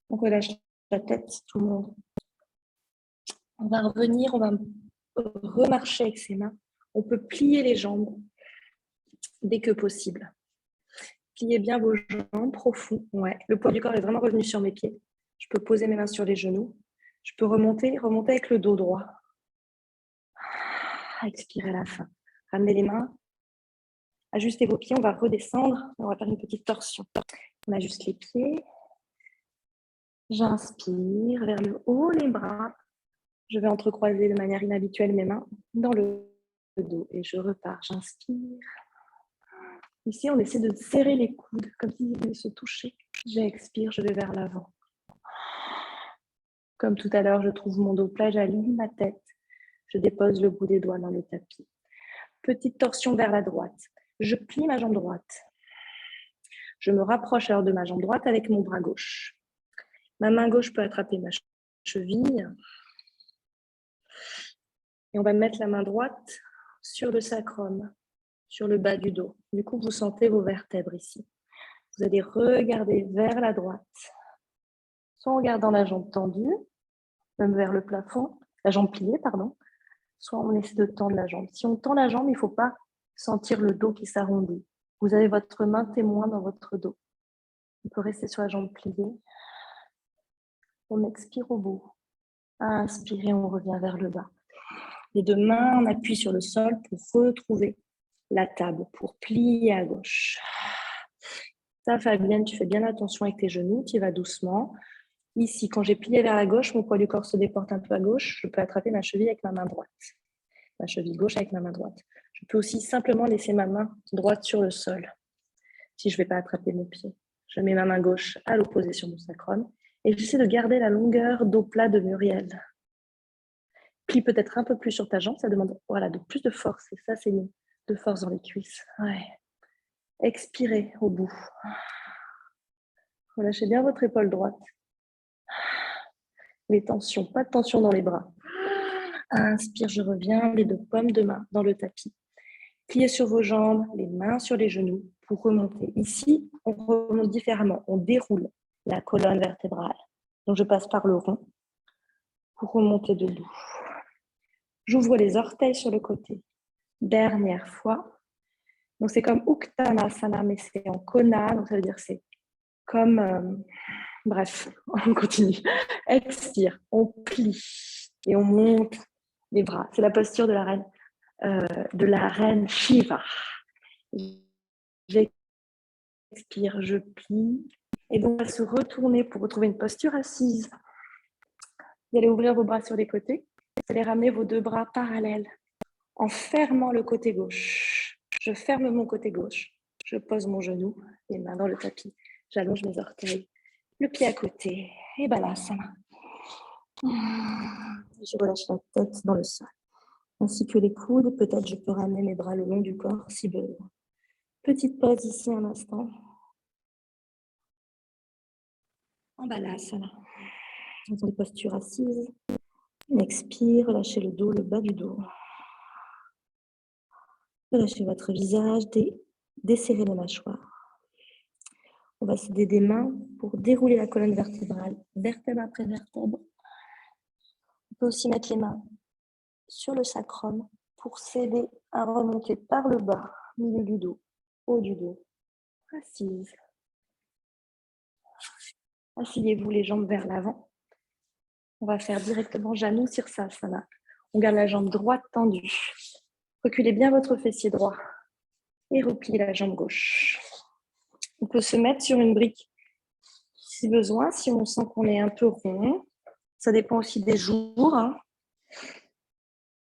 S1: On relâche la tête, tout le monde. On va revenir, on va remarcher avec ses mains. On peut plier les jambes dès que possible. Pliez bien vos jambes profond. Ouais. Le poids du corps est vraiment revenu sur mes pieds. Je peux poser mes mains sur les genoux. Je peux remonter avec le dos droit. Expirez à la fin. Ramenez les mains. Ajustez vos pieds. On va redescendre. On va faire une petite torsion. On ajuste les pieds. J'inspire vers le haut les bras. Je vais entrecroiser de manière inhabituelle mes mains dans le dos. Et je repars. J'inspire. Ici, on essaie de serrer les coudes, comme s'ils voulaient se toucher. J'expire, je vais vers l'avant. Comme tout à l'heure, je trouve mon dos plat, j'aligne ma tête. Je dépose le bout des doigts dans le tapis. Petite torsion vers la droite. Je plie ma jambe droite. Je me rapproche alors de ma jambe droite avec mon bras gauche. Ma main gauche peut attraper ma cheville. Et on va mettre la main droite sur le sacrum, sur le bas du dos. Du coup, vous sentez vos vertèbres ici. Vous allez regarder vers la droite, soit en gardant la jambe tendue, même vers le plafond, la jambe pliée, pardon, soit on essaie de tendre la jambe. Si on tend la jambe, il ne faut pas sentir le dos qui s'arrondit. Vous avez votre main témoin dans votre dos. On peut rester sur la jambe pliée. On expire au bout. Inspirez, on revient vers le bas. Les deux mains, on appuie sur le sol pour retrouver la table, pour plier à gauche. Ça, Fabienne, tu fais bien attention avec tes genoux, tu y vas doucement. Ici, quand j'ai plié vers la gauche, mon poids du corps se déporte un peu à gauche. Je peux attraper ma cheville avec ma main droite. Ma cheville gauche avec ma main droite. Je peux aussi simplement laisser ma main droite sur le sol. Si je ne vais pas attraper mon pied, je mets ma main gauche à l'opposé sur mon sacrum et j'essaie de garder la longueur dos plat de Muriel. Plie peut-être un peu plus sur ta jambe, ça demande de plus de force. Et ça, c'est mieux, de force dans les cuisses. Ouais. Expirez au bout. Relâchez bien votre épaule droite. Les tensions, pas de tension dans les bras. Inspire, je reviens, les deux paumes de main dans le tapis. Pliez sur vos jambes, les mains sur les genoux pour remonter. Ici, on remonte différemment. On déroule la colonne vertébrale. Donc, je passe par le rond pour remonter debout. J'ouvre les orteils sur le côté. Dernière fois. Donc, c'est comme Uttanasana, mais c'est en kona. Donc, ça veut dire c'est comme... bref, on continue. Expire, on plie et on monte les bras. C'est la posture de la reine Shiva. J'expire, je plie. Et donc, on va se retourner pour retrouver une posture assise. Vous allez ouvrir vos bras sur les côtés. Vous allez ramener vos deux bras parallèles en fermant le côté gauche. Je ferme mon côté gauche. Je pose mon genou, les mains dans le tapis. J'allonge mes orteils, le pied à côté. Et balasana. Je relâche la tête dans le sol. Ainsi que les coudes, peut-être je peux ramener mes bras le long du corps si besoin. Petite pause ici un instant. En balasana. Dans une posture assise. On expire, relâchez le dos, le bas du dos. Relâchez votre visage, desserrez les mâchoires. On va s'aider des mains pour dérouler la colonne vertébrale, vertèbre après vertèbre. On peut aussi mettre les mains sur le sacrum pour s'aider à remonter par le bas, milieu du dos, haut du dos. Assise. Asseyez-vous les jambes vers l'avant. On va faire directement Janu Sirsasana. On garde la jambe droite tendue. Reculez bien votre fessier droit et repliez la jambe gauche. On peut se mettre sur une brique si besoin, si on sent qu'on est un peu rond. Ça dépend aussi des jours.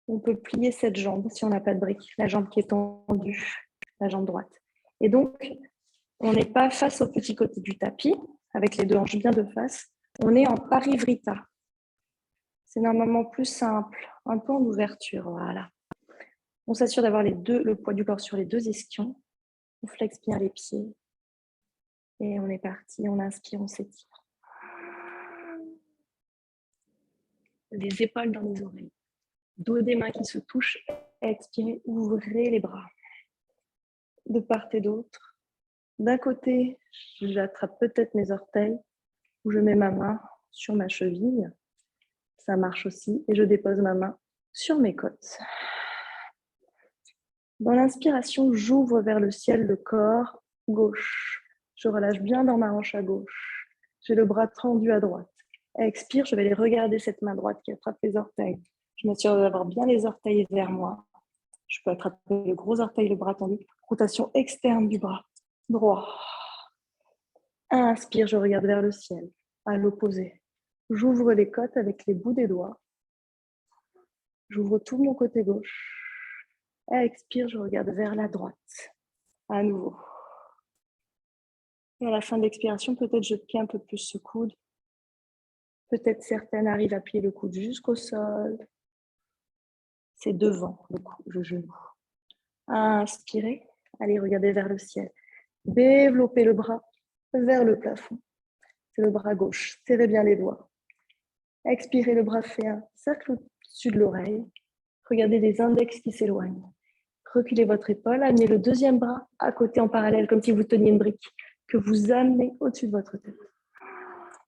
S1: On peut plier cette jambe si on n'a pas de brique, la jambe qui est tendue, la jambe droite. Et donc, on n'est pas face au petit côté du tapis, avec les deux hanches bien de face. On est en Parivrita. C'est normalement plus simple, un peu en ouverture, voilà. On s'assure d'avoir le poids du corps sur les deux ischions. On flexe bien les pieds. Et on est parti, on inspire, on s'étire. Les épaules dans les oreilles. Dos des mains qui se touchent. Expirez, ouvrez les bras. De part et d'autre. D'un côté, j'attrape peut-être mes orteils ou je mets ma main sur ma cheville. Ça marche aussi. Et je dépose ma main sur mes côtes. Dans l'inspiration, j'ouvre vers le ciel le corps gauche. Je relâche bien dans ma hanche à gauche. J'ai le bras tendu à droite. Expire, je vais aller regarder cette main droite qui attrape les orteils. Je m'assure d'avoir bien les orteils vers moi. Je peux attraper le gros orteil, le bras tendu. Rotation externe du bras droit. Inspire, je regarde vers le ciel, à l'opposé. J'ouvre les côtes avec les bouts des doigts. J'ouvre tout mon côté gauche. Expire, je regarde vers la droite. À nouveau. Et à la fin de l'expiration, peut-être je plie un peu plus ce coude. Peut-être certaines arrivent à plier le coude jusqu'au sol. C'est devant le genou. Inspirez. Allez, regardez vers le ciel. Développez le bras vers le plafond. C'est le bras gauche. Serrez bien les doigts. Expirez, le bras fait un cercle au-dessus de l'oreille. Regardez les index qui s'éloignent. Reculez votre épaule. Amenez le deuxième bras à côté en parallèle, comme si vous teniez une brique, que vous amenez au-dessus de votre tête.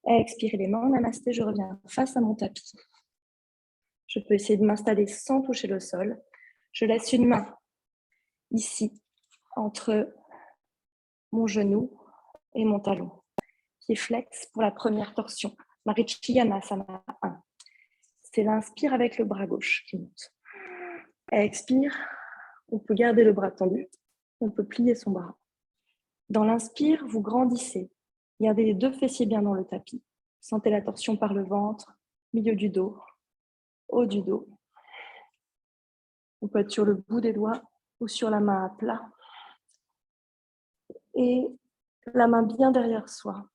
S1: Expirez les mains. Namasté, je reviens face à mon tapis. Je peux essayer de m'installer sans toucher le sol. Je laisse une main ici, entre mon genou et mon talon, qui est flex pour la première torsion. Marichiyanasana 1. C'est l'inspire avec le bras gauche qui monte. Expire, on peut garder le bras tendu, on peut plier son bras. Dans l'inspire, vous grandissez. Gardez les deux fessiers bien dans le tapis. Sentez la torsion par le ventre, milieu du dos, haut du dos. On peut être sur le bout des doigts ou sur la main à plat. Et la main bien derrière soi.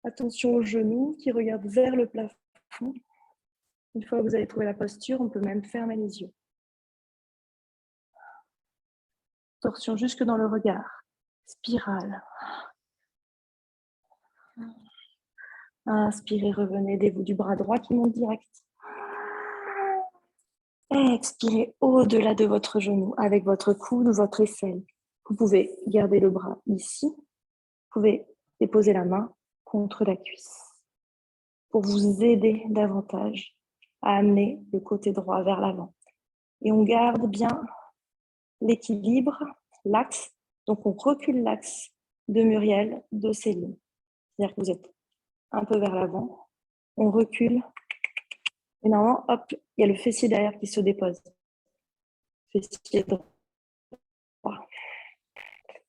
S1: Attention aux genoux qui regardent vers le plafond. Une fois que vous avez trouvé la posture, on peut même fermer les yeux. Torsion jusque dans le regard. Spirale. Inspirez, revenez, aidez-vous du bras droit qui monte direct. Expirez au-delà de votre genou avec votre coude ou votre aisselle. Vous pouvez garder le bras ici. Vous pouvez déposer la main contre la cuisse pour vous aider davantage à amener le côté droit vers l'avant. Et on garde bien l'équilibre, l'axe. Donc, on recule l'axe de Muriel, de Céline. C'est-à-dire que vous êtes un peu vers l'avant. On recule. Et normalement, hop, il y a le fessier derrière qui se dépose. Fessier droit.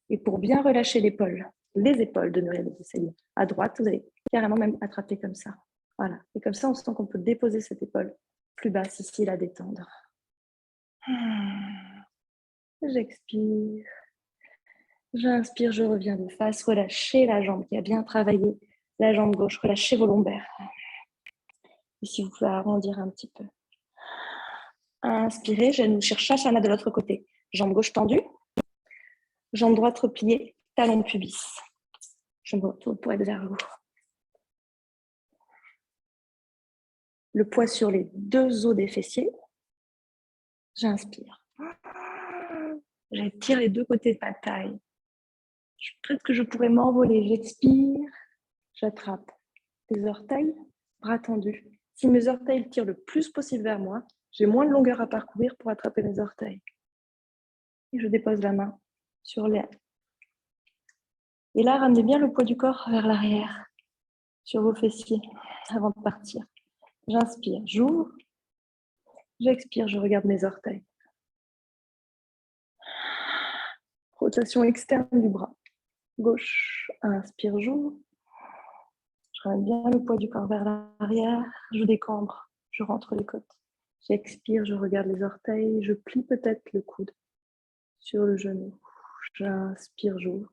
S1: Et pour bien relâcher l'épaule, les épaules de Muriel et de Céline, à droite, vous allez carrément même attraper comme ça. Voilà. Et comme ça, on sent qu'on peut déposer cette épaule plus basse ici, la détendre. J'expire. J'inspire, je reviens de face. Relâchez la jambe qui a bien travaillé. La jambe gauche, relâchez vos lombaires. Et si vous pouvez arrondir un petit peu. Inspirez, je nous cherche Shasana de l'autre côté. Jambe gauche tendue. Jambe droite repliée, talon pubis. Je me retourne pour être vers vous. Le poids sur les deux os des fessiers. J'inspire. J'étire les deux côtés de ma taille. Peut-être que je pourrais m'envoler. J'expire. J'attrape les orteils, bras tendus. Si mes orteils tirent le plus possible vers moi, j'ai moins de longueur à parcourir pour attraper mes orteils. Et je dépose la main sur les... Et là, ramenez bien le poids du corps vers l'arrière, sur vos fessiers, avant de partir. J'inspire, j'ouvre. J'expire, je regarde mes orteils. Rotation externe du bras. Gauche, inspire, j'ouvre. Je ramène bien le poids du corps vers l'arrière. Je décambre, je rentre les côtes. J'expire, je regarde les orteils. Je plie peut-être le coude sur le genou. J'inspire, j'ouvre.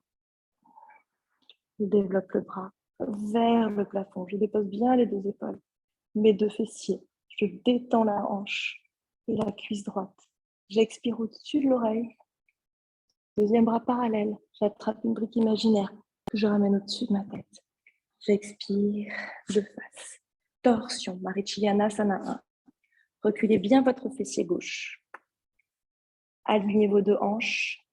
S1: Je développe le bras. vers le plafond. Je dépose bien les deux épaules, mes deux fessiers. Je détends la hanche et la cuisse droite. J'expire au-dessus de l'oreille. Deuxième bras parallèle. J'attrape une brique imaginaire que je ramène au-dessus de ma tête. J'expire de face. Torsion, Marichyasana 1. Reculez bien votre fessier gauche. Alignez vos deux hanches,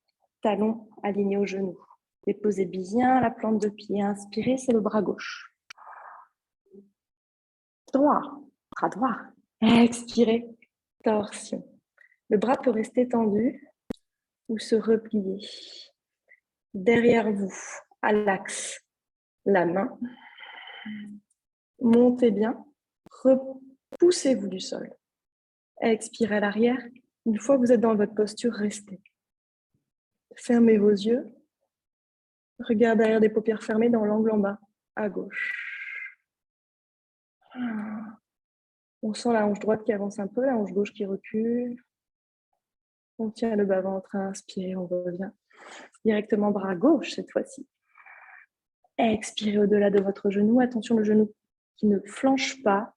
S1: talons alignés aux genoux. Déposez bien la plante de pied. Inspirez, c'est le bras gauche. Droit, bras droit. Expirez, torsion. Le bras peut rester tendu ou se replier. Derrière vous, à l'axe, la main. Montez bien, repoussez-vous du sol. Expirez à l'arrière. Une fois que vous êtes dans votre posture, restez. Fermez vos yeux. Regard derrière des paupières fermées dans l'angle en bas, à gauche. On sent la hanche droite qui avance un peu, la hanche gauche qui recule. On tient le bas-ventre, inspirez, on revient. Directement bras gauche cette fois-ci. Expirez au-delà de votre genou. Attention, le genou qui ne flanche pas,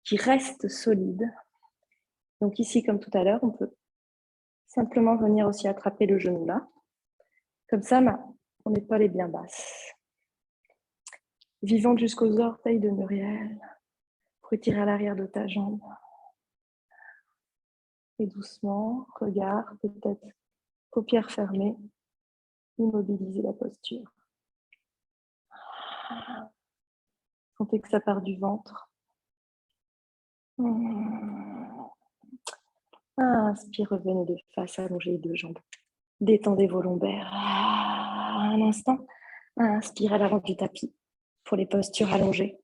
S1: qui reste solide. Donc ici, comme tout à l'heure, on peut simplement venir aussi attraper le genou là. Comme ça, on l'épaule est bien basse. Vivante jusqu'aux orteils de Muriel. Pour étirer à l'arrière de ta jambe. Et doucement, regard, peut-être paupières fermées, immobiliser la posture. Sentez que ça part du ventre. Inspire, revenez de face, allongez les deux jambes. Détendez vos lombaires. Un instant. Inspire à l'avant du tapis pour les postures allongées.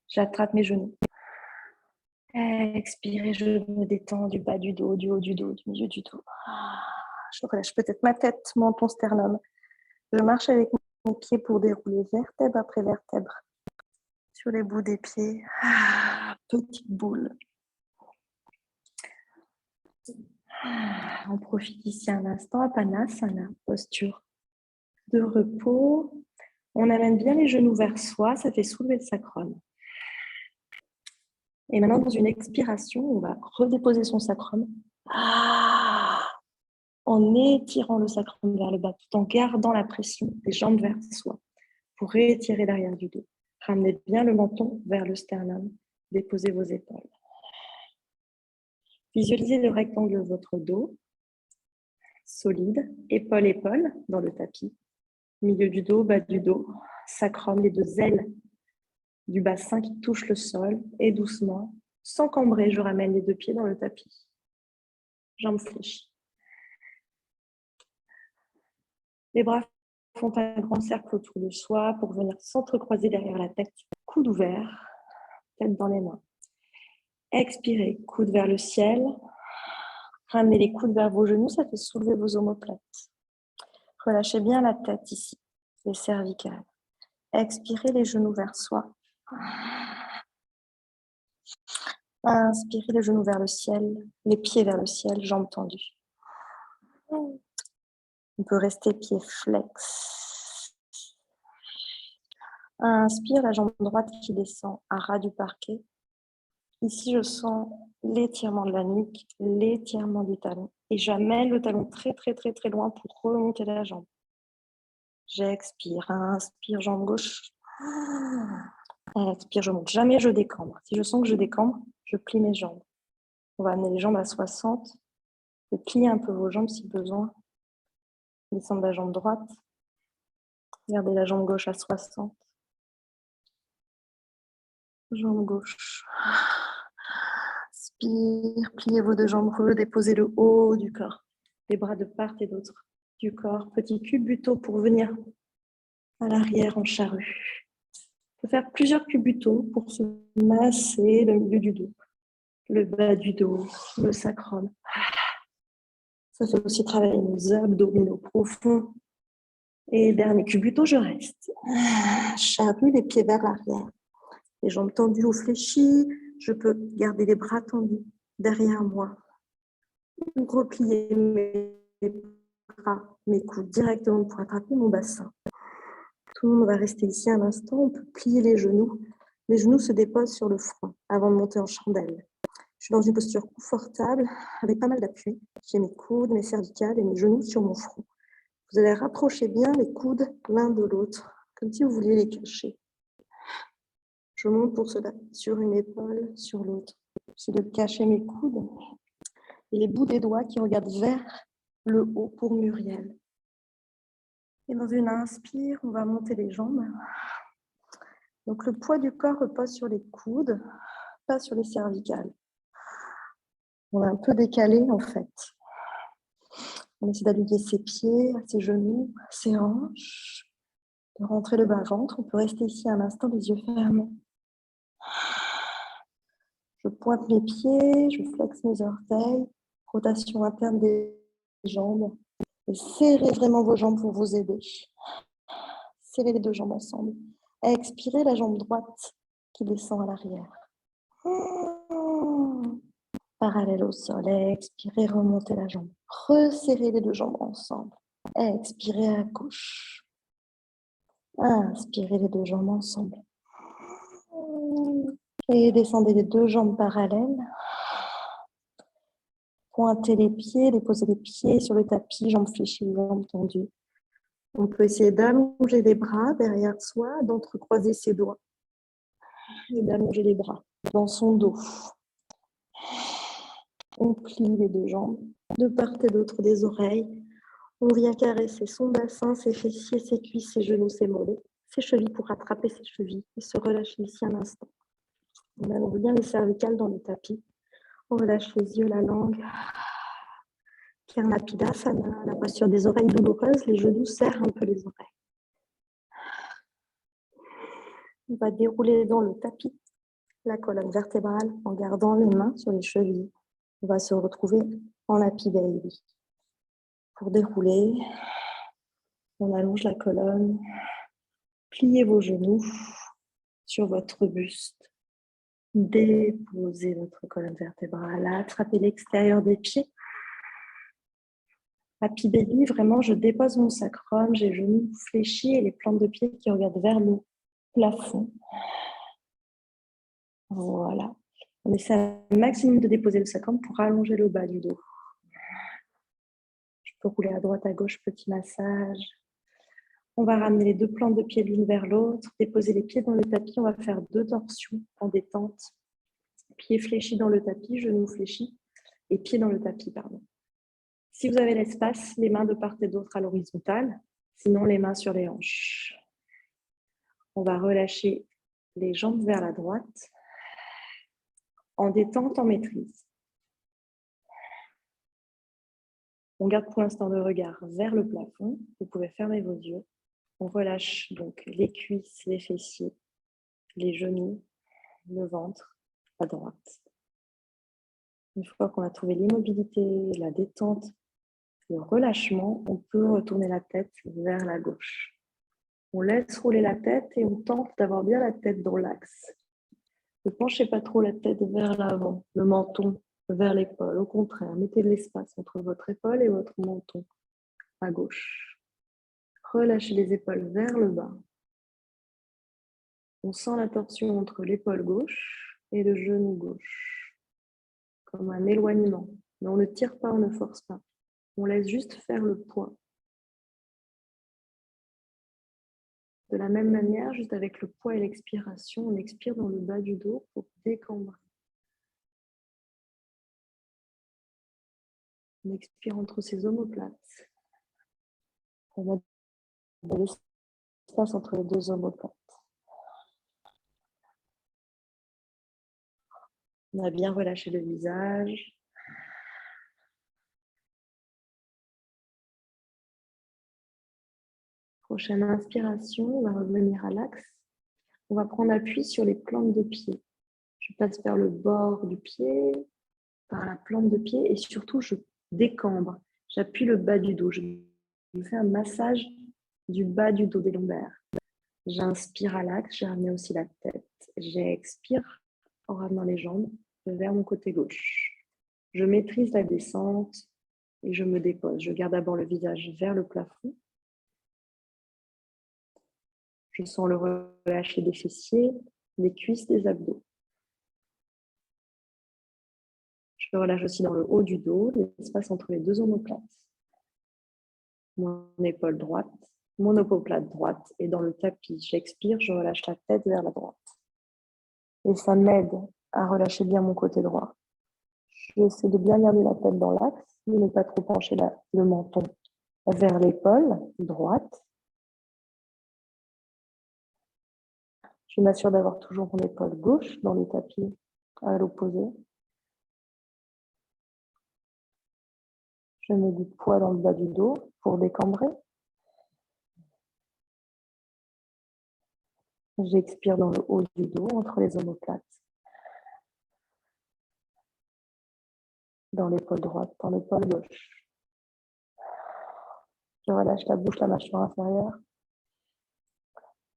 S1: J'attrape mes genoux. Expirez, je me détends du bas du dos, du haut du dos, du milieu du dos. Je relâche peut-être ma tête, menton, sternum. Je marche avec mes pieds pour dérouler vertèbre après vertèbre. Sur les bouts des pieds. Petite boule. On profite ici un instant. Apanasana, posture de repos. On amène bien les genoux vers soi. Ça fait soulever le sacrum. Et maintenant, dans une expiration, on va redéposer son sacrum en étirant le sacrum vers le bas, tout en gardant la pression des jambes vers soi pour réétirer l'arrière du dos. Ramenez bien le menton vers le sternum. Déposez vos épaules. Visualisez le rectangle de votre dos, solide, épaule-épaule dans le tapis. Milieu du dos, bas du dos, sacrum, les deux ailes du bassin qui touchent le sol. Et doucement, sans cambrer, je ramène les deux pieds dans le tapis. Jambes fléchies. Les bras font un grand cercle autour de soi pour venir s'entrecroiser derrière la tête. Coude ouvert, tête dans les mains. Expirez, coude vers le ciel. Ramenez les coudes vers vos genoux, ça fait soulever vos omoplates. Relâchez bien la tête ici, les cervicales. Expirez les genoux vers soi. Inspirez les genoux vers le ciel, les pieds vers le ciel, jambes tendues. On peut rester pieds flex. Inspire, la jambe droite qui descend à ras du parquet. Ici, je sens l'étirement de la nuque, l'étirement du talon. Et j'amène le talon très, très, très, très loin pour remonter la jambe. J'expire, inspire, jambe gauche. Expire, je monte. Jamais je décambre. Si je sens que je décambre, je plie mes jambes. On va amener les jambes à 60. Vous pliez un peu vos jambes si besoin. Descendre la jambe droite. Gardez la jambe gauche à 60. Jambe gauche. Inspire, pliez vos deux jambes, redéposez le haut du corps. Les bras de part et d'autre du corps. Petit cubuto pour venir à l'arrière en charrue. On peut faire plusieurs cubutos pour se masser le milieu du dos, le bas du dos, le sacrum. Ça fait aussi travailler nos abdominaux profonds. Et dernier cubuto, je reste. Charrue, les pieds vers l'arrière. Les jambes tendues ou fléchies. Je peux garder les bras tendus derrière moi. Ou replier mes bras, mes coudes directement pour attraper mon bassin. Tout le monde va rester ici un instant. On peut plier les genoux. Les genoux se déposent sur le front avant de monter en chandelle. Je suis dans une posture confortable avec pas mal d'appui. J'ai mes coudes, mes cervicales et mes genoux sur mon front. Vous allez rapprocher bien les coudes l'un de l'autre, comme si vous vouliez les cacher. Je monte pour cela sur une épaule, sur l'autre. J'essaie de cacher mes coudes et les bouts des doigts qui regardent vers le haut pour Muriel. Et dans une inspire, on va monter les jambes. Donc le poids du corps repose sur les coudes, pas sur les cervicales. On est un peu décalé en fait. On essaie d'aligner ses pieds, ses genoux, ses hanches, de rentrer le bas-ventre. On peut rester ici un instant, les yeux fermés. Je pointe mes pieds, je flexe mes orteils, rotation interne des jambes. Et serrez vraiment vos jambes pour vous aider. Serrez les deux jambes ensemble. Expirez la jambe droite qui descend à l'arrière. Parallèle au sol. Expirez, remontez la jambe. Resserrez les deux jambes ensemble. Expirez à gauche. Inspirez les deux jambes ensemble. Et descendez les deux jambes parallèles. Pointez les pieds, déposez les pieds sur le tapis, jambes fléchies, jambes tendues. On peut essayer d'allonger les bras derrière soi, d'entrecroiser ses doigts et d'allonger les bras dans son dos. On plie les deux jambes de part et d'autre des oreilles. On vient caresser son bassin, ses fessiers, ses cuisses, ses genoux, ses mollets, ses chevilles pour attraper ses chevilles et se relâcher ici un instant. On allonge bien les cervicales dans le tapis. On relâche les yeux, la langue. Karnapidasana, la posture des oreilles douloureuses, les genoux serrent un peu les oreilles. On va dérouler dans le tapis la colonne vertébrale en gardant les mains sur les chevilles. On va se retrouver en Happy Baby. Pour dérouler, on allonge la colonne, pliez vos genoux sur votre buste, déposez votre colonne vertébrale, attrapez l'extérieur des pieds. Happy Baby, vraiment, je dépose mon sacrum, j'ai les genoux fléchis et les plantes de pied qui regardent vers le plafond. Voilà. On essaie un maximum de déposer le sacrum pour allonger le bas du dos. Je peux rouler à droite, à gauche, petit massage. On va ramener les deux plantes de pied l'une vers l'autre, déposer les pieds dans le tapis. On va faire 2 torsions en détente. Pieds fléchis dans le tapis, genoux fléchis et pieds dans le tapis, pardon. Si vous avez l'espace, les mains de part et d'autre à l'horizontale, sinon les mains sur les hanches. On va relâcher les jambes vers la droite en détente, en maîtrise. On garde pour l'instant le regard vers le plafond. Vous pouvez fermer vos yeux. On relâche donc les cuisses, les fessiers, les genoux, le ventre à droite. Une fois qu'on a trouvé l'immobilité, la détente, le relâchement, on peut retourner la tête vers la gauche. On laisse rouler la tête et on tente d'avoir bien la tête dans l'axe. Ne penchez pas trop la tête vers l'avant, le menton vers l'épaule. Au contraire, mettez de l'espace entre votre épaule et votre menton à gauche. Relâchez les épaules vers le bas. On sent la torsion entre l'épaule gauche et le genou gauche, comme un éloignement. Mais on ne tire pas, on ne force pas. On laisse juste faire le poids. De la même manière, juste avec le poids et l'expiration, on expire dans le bas du dos pour décambrer. On expire entre ses omoplates. On va de l'espace entre les deux omoplates. On a bien relâché le visage. Prochaine inspiration, on va revenir à l'axe. On va prendre appui sur les plantes de pied. Je passe vers le bord du pied, par la plante de pied et surtout je décambre. J'appuie le bas du dos. Je fais un massage du bas du dos des lombaires. J'inspire à l'axe, j'ai ramené aussi la tête. J'expire en ramenant les jambes vers mon côté gauche. Je maîtrise la descente et je me dépose. Je garde d'abord le visage vers le plafond. Je sens le relâcher des fessiers, des cuisses, des abdos. Je relâche aussi dans le haut du dos, l'espace entre les deux omoplates. Mon épaule droite, mon omoplate droite et dans le tapis. J'expire, je relâche la tête vers la droite. Et ça m'aide à relâcher bien mon côté droit. J'essaie de bien garder la tête dans l'axe, de ne pas trop pencher le menton vers l'épaule droite. Je m'assure d'avoir toujours mon épaule gauche dans le tapis à l'opposé. Je mets du poids dans le bas du dos pour décambrer. J'expire dans le haut du dos, entre les omoplates. Dans l'épaule droite, dans l'épaule gauche. Je relâche la bouche, la mâchoire inférieure.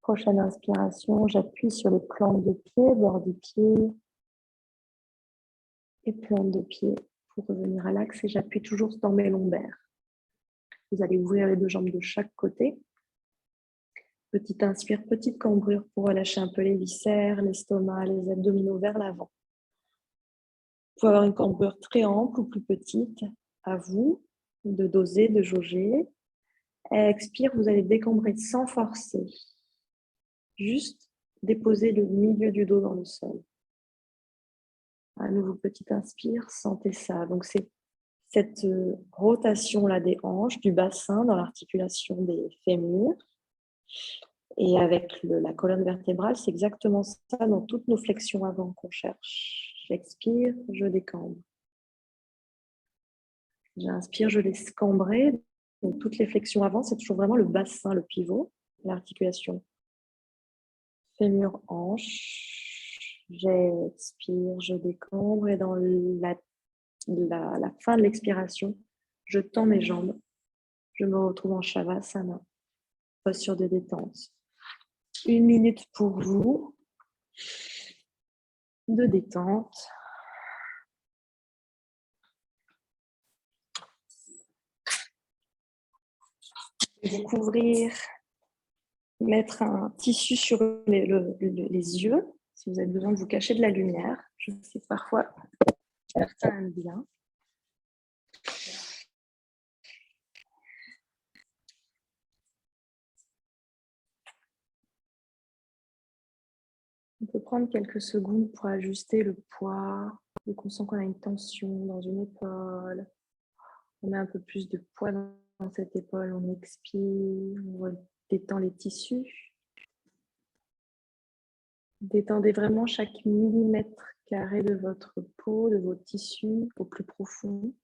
S1: Prochaine inspiration, j'appuie sur les plantes de pied, bord du pied et plantes de pied pour revenir à l'axe et j'appuie toujours dans mes lombaires. Vous allez ouvrir les deux jambes de chaque côté. Petite inspire, petite cambrure pour relâcher un peu les viscères, l'estomac, les abdominaux vers l'avant. Vous pouvez avoir une cambrure très ample ou plus petite. À vous de doser, de jauger. Expire, vous allez décambrer sans forcer. Juste déposer le milieu du dos dans le sol. À nouveau, petite inspire, sentez ça. Donc, c'est cette rotation-là des hanches, du bassin dans l'articulation des fémurs. Et avec la colonne vertébrale, c'est exactement ça dans toutes nos flexions avant qu'on cherche. J'expire, je décambre. J'inspire, je laisse cambrer. Donc, toutes les flexions avant, c'est toujours vraiment le bassin, le pivot, l'articulation. Fémur, hanche. J'expire, je décambre. Et dans la fin de l'expiration, je tends mes jambes. Je me retrouve en Shavasana, posture de détente. 1 minute pour vous de détente. Vous couvrir, mettre un tissu sur les yeux, si vous avez besoin de vous cacher de la lumière. Je sais que parfois, certains aiment bien. On peut prendre quelques secondes pour ajuster le poids. Dès qu'on sent qu'on a une tension dans une épaule, on met un peu plus de poids dans cette épaule, on expire, on détend les tissus. Détendez vraiment chaque millimètre carré de votre peau, de vos tissus au plus profond.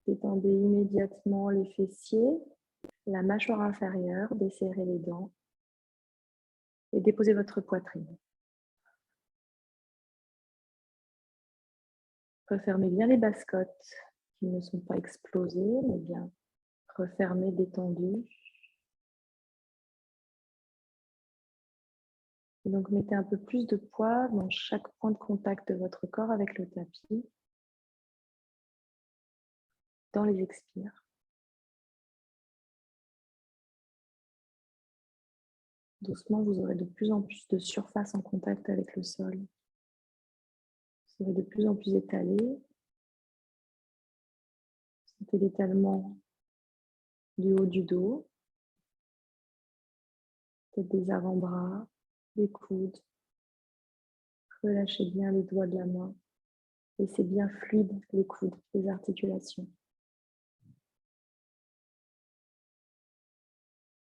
S1: Détendez immédiatement les fessiers, la mâchoire inférieure, desserrez les dents et déposez votre poitrine. Refermez bien les basses-côtes qui ne sont pas explosées, mais bien refermées, détendues. Et donc, mettez un peu plus de poids dans chaque point de contact de votre corps avec le tapis, dans les expires. Doucement, vous aurez de plus en plus de surface en contact avec le sol. Vous serez de plus en plus étalé. Sentez l'étalement du haut du dos, peut-être des avant-bras, des coudes. Relâchez bien les doigts de la main. Laissez bien fluide les coudes, les articulations.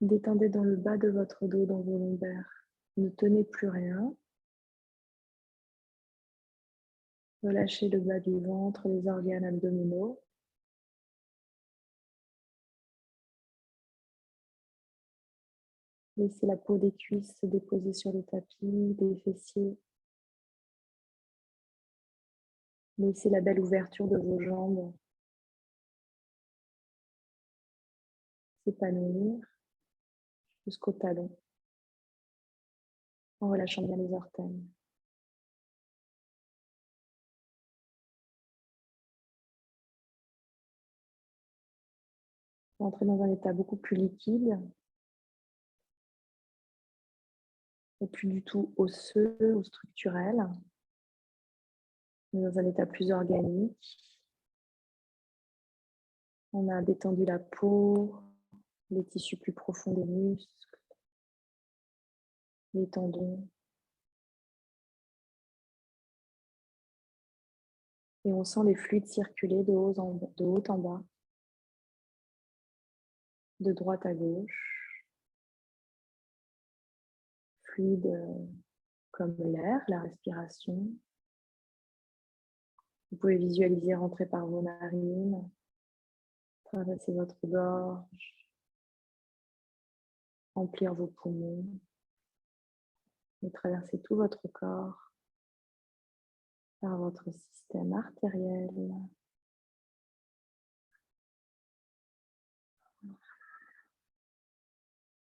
S1: Détendez dans le bas de votre dos, dans vos lombaires. Ne tenez plus rien. Relâchez le bas du ventre, les organes abdominaux. Laissez la peau des cuisses se déposer sur le tapis, des fessiers. Laissez la belle ouverture de vos jambes s'épanouir jusqu'au talon, en relâchant bien les orteils. Entrer dans un état beaucoup plus liquide et plus du tout osseux ou structurel, mais dans un état plus organique. On a détendu la peau, les tissus plus profonds des muscles, les tendons. Et on sent les fluides circuler de haut en bas, de droite à gauche. Fluides comme l'air, la respiration. Vous pouvez visualiser rentrer par vos narines, traverser votre gorge, remplir vos poumons et traverser tout votre corps par votre système artériel.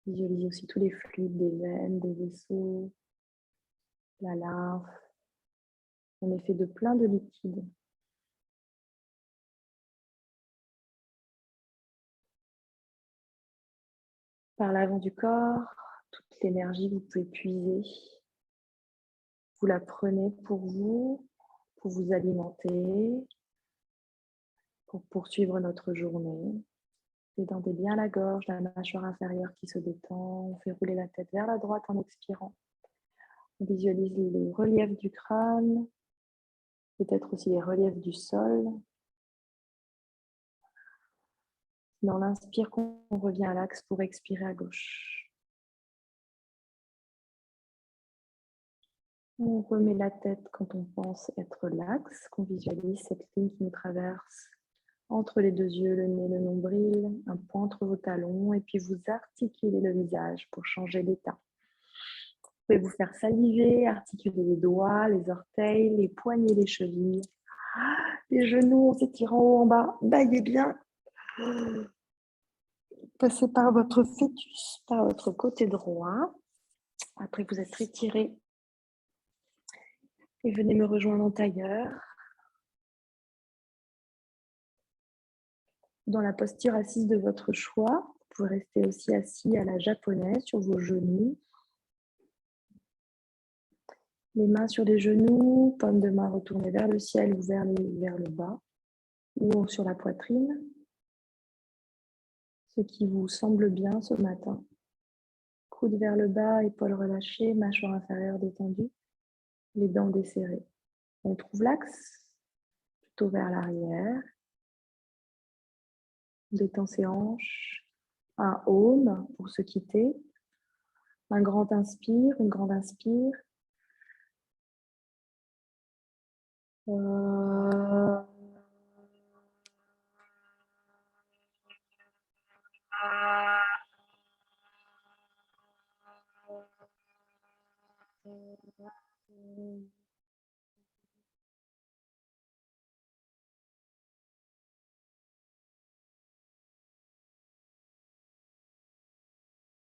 S1: Visualisez aussi tous les fluides des veines, des vaisseaux, la lymphe. On est fait de plein de liquides. Par l'avant du corps, toute l'énergie que vous pouvez puiser, vous la prenez pour vous alimenter, pour poursuivre notre journée. Détendez bien la gorge, la mâchoire inférieure qui se détend. On fait rouler la tête vers la droite en expirant. On visualise les reliefs du crâne, peut-être aussi les reliefs du sol. Dans l'inspire, on revient à l'axe pour expirer à gauche. On remet la tête quand on pense être l'axe, qu'on visualise cette ligne qui nous traverse entre les deux yeux, le nez, le nombril, un point entre vos talons, et puis vous articulez le visage pour changer d'état. Vous pouvez vous faire saliver, articuler les doigts, les orteils, les poignets, les chevilles, les genoux en s'étirant haut en bas. Baillez bien. Passez par votre fœtus, par votre côté droit. Après, vous êtes étiré. Et venez me rejoindre en tailleur. Dans la posture assise de votre choix, vous pouvez rester aussi assis à la japonaise sur vos genoux. Les mains sur les genoux, paume de main retournée vers le ciel ou vers le bas, ou sur la poitrine. Ce qui vous semble bien ce matin. Coude vers le bas, épaules relâchées, mâchoire inférieure détendue, les dents desserrées. On trouve l'axe plutôt vers l'arrière. On détend ses hanches. Un home pour se quitter. Un grand inspire, une grande inspire.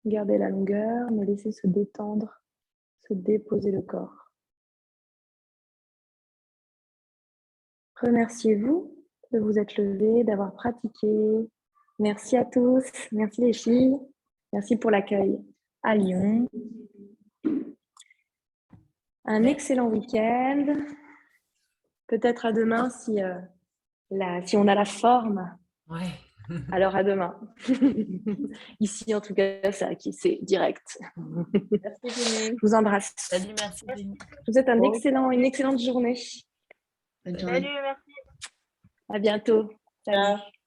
S1: Gardez la longueur, mais laissez se détendre, se déposer le corps. Remerciez-vous de vous être levés, d'avoir pratiqué. Merci à tous, merci les filles, merci pour l'accueil à Lyon. Un excellent week-end. Peut-être à demain si on a la forme.
S2: Ouais.
S1: Alors à demain. Ici, en tout cas, c'est direct.
S2: Merci, Jenny.
S1: Je vous embrasse.
S2: Salut, merci, Jenny.
S1: Je vous souhaite une excellente journée.
S2: Bonne journée.
S3: Salut, merci.
S1: À bientôt. Salut.
S3: Ciao.